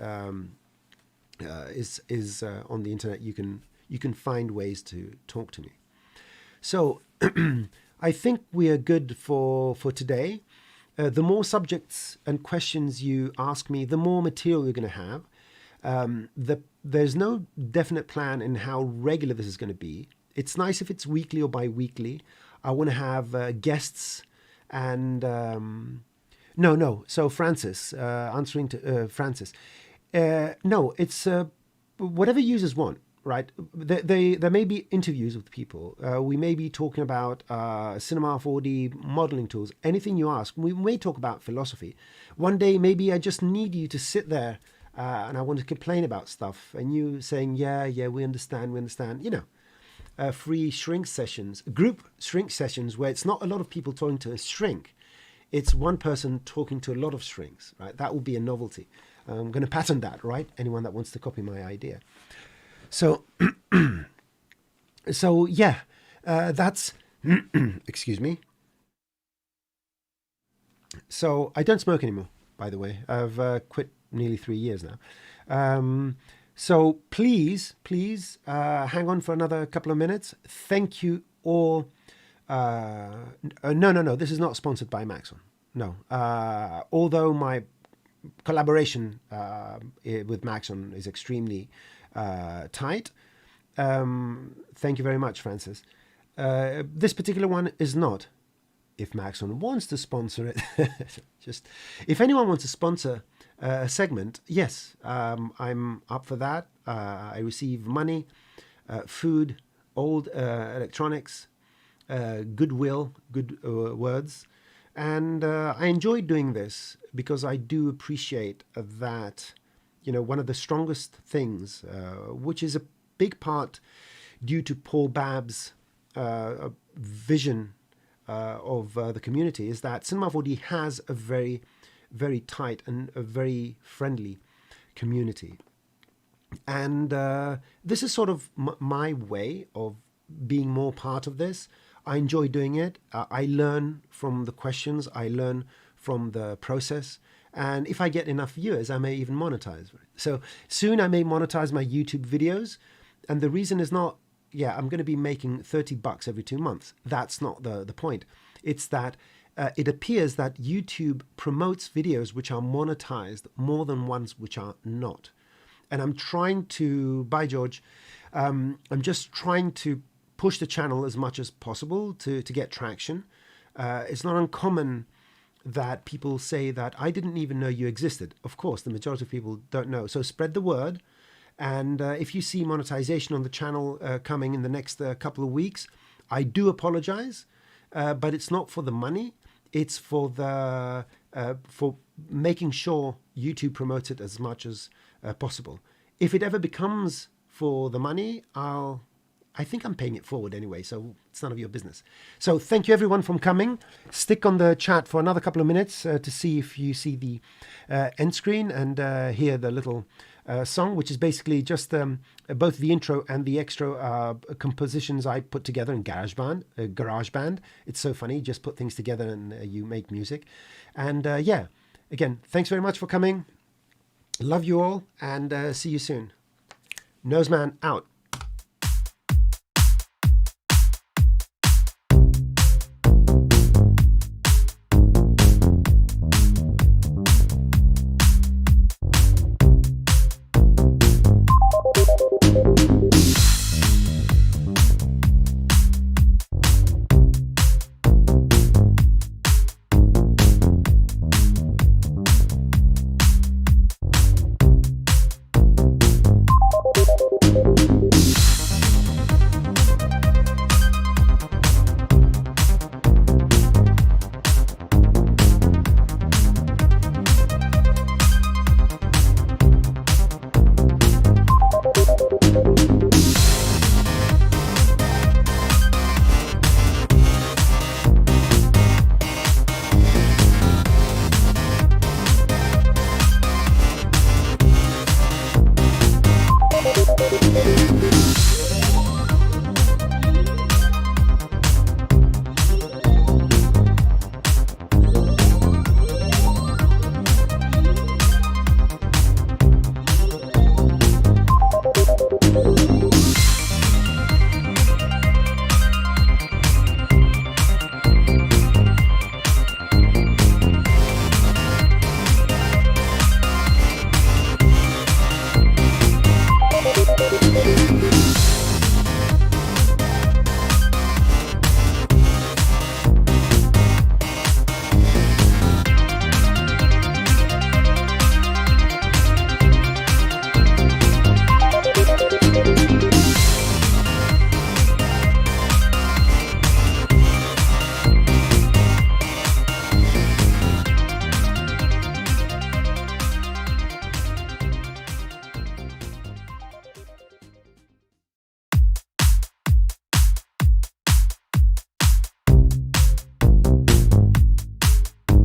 is on the internet. You can find ways to talk to me. So I think we are good for today. The more subjects and questions you ask me, the more material you're going to have. There's no definite plan in how regular this is going to be. It's nice if it's weekly or bi-weekly. I want to have guests and... No. So Francis, answering to Francis. No, it's whatever users want. Right, there may be interviews with people. We may be talking about cinema 4D modeling tools. Anything you ask. We may talk about philosophy. One day, maybe I just need you to sit there and I want to complain about stuff, and you saying, yeah, we understand. Free shrink sessions, group shrink sessions, where it's not a lot of people talking to a shrink. It's one person talking to a lot of shrinks. Right, that will be a novelty. I'm going to patent that. Right, anyone that wants to copy my idea. So, that's, excuse me. So I don't smoke anymore, by the way. I've quit nearly 3 years now. So please, hang on for another couple of minutes. Thank you all. No. This is not sponsored by Maxon. No. Although my collaboration with Maxon is extremely tight. Thank you very much, Francis. This particular one is not. If Maxon wants to sponsor it, just if anyone wants to sponsor a segment, yes, I'm up for that. I receive money, food, old electronics, goodwill, good words, and I enjoy doing this because I do appreciate that. One of the strongest things, which is a big part due to Paul Babb's vision of the community, is that Cinema 4D has a very, very tight and a very friendly community. And this is sort of my way of being more part of this. I enjoy doing it. I learn from the questions. I learn from the process. And if I get enough viewers, I may even monetize. So soon I may monetize my YouTube videos. And the reason is not, I'm going to be making $30 every 2 months. That's not the point. It's that it appears that YouTube promotes videos which are monetized more than ones which are not. And I'm trying to, by George, I'm just trying to push the channel as much as possible to get traction. It's not uncommon that people say that I didn't even know you existed. Of course, the majority of people don't know. So spread the word. And if you see monetization on the channel coming in the next couple of weeks, I do apologize, but it's not for the money. It's for the for making sure YouTube promotes it as much as possible. If it ever becomes for the money, I'll I think I'm paying it forward anyway, so it's none of your business. So thank you everyone for coming. Stick on the chat for another couple of minutes to see if you see the end screen and hear the little song, which is basically just both the intro and the extra compositions I put together in GarageBand. It's so funny, just put things together and you make music. And yeah, again, thanks very much for coming. Love you all, and see you soon. Knowsman out.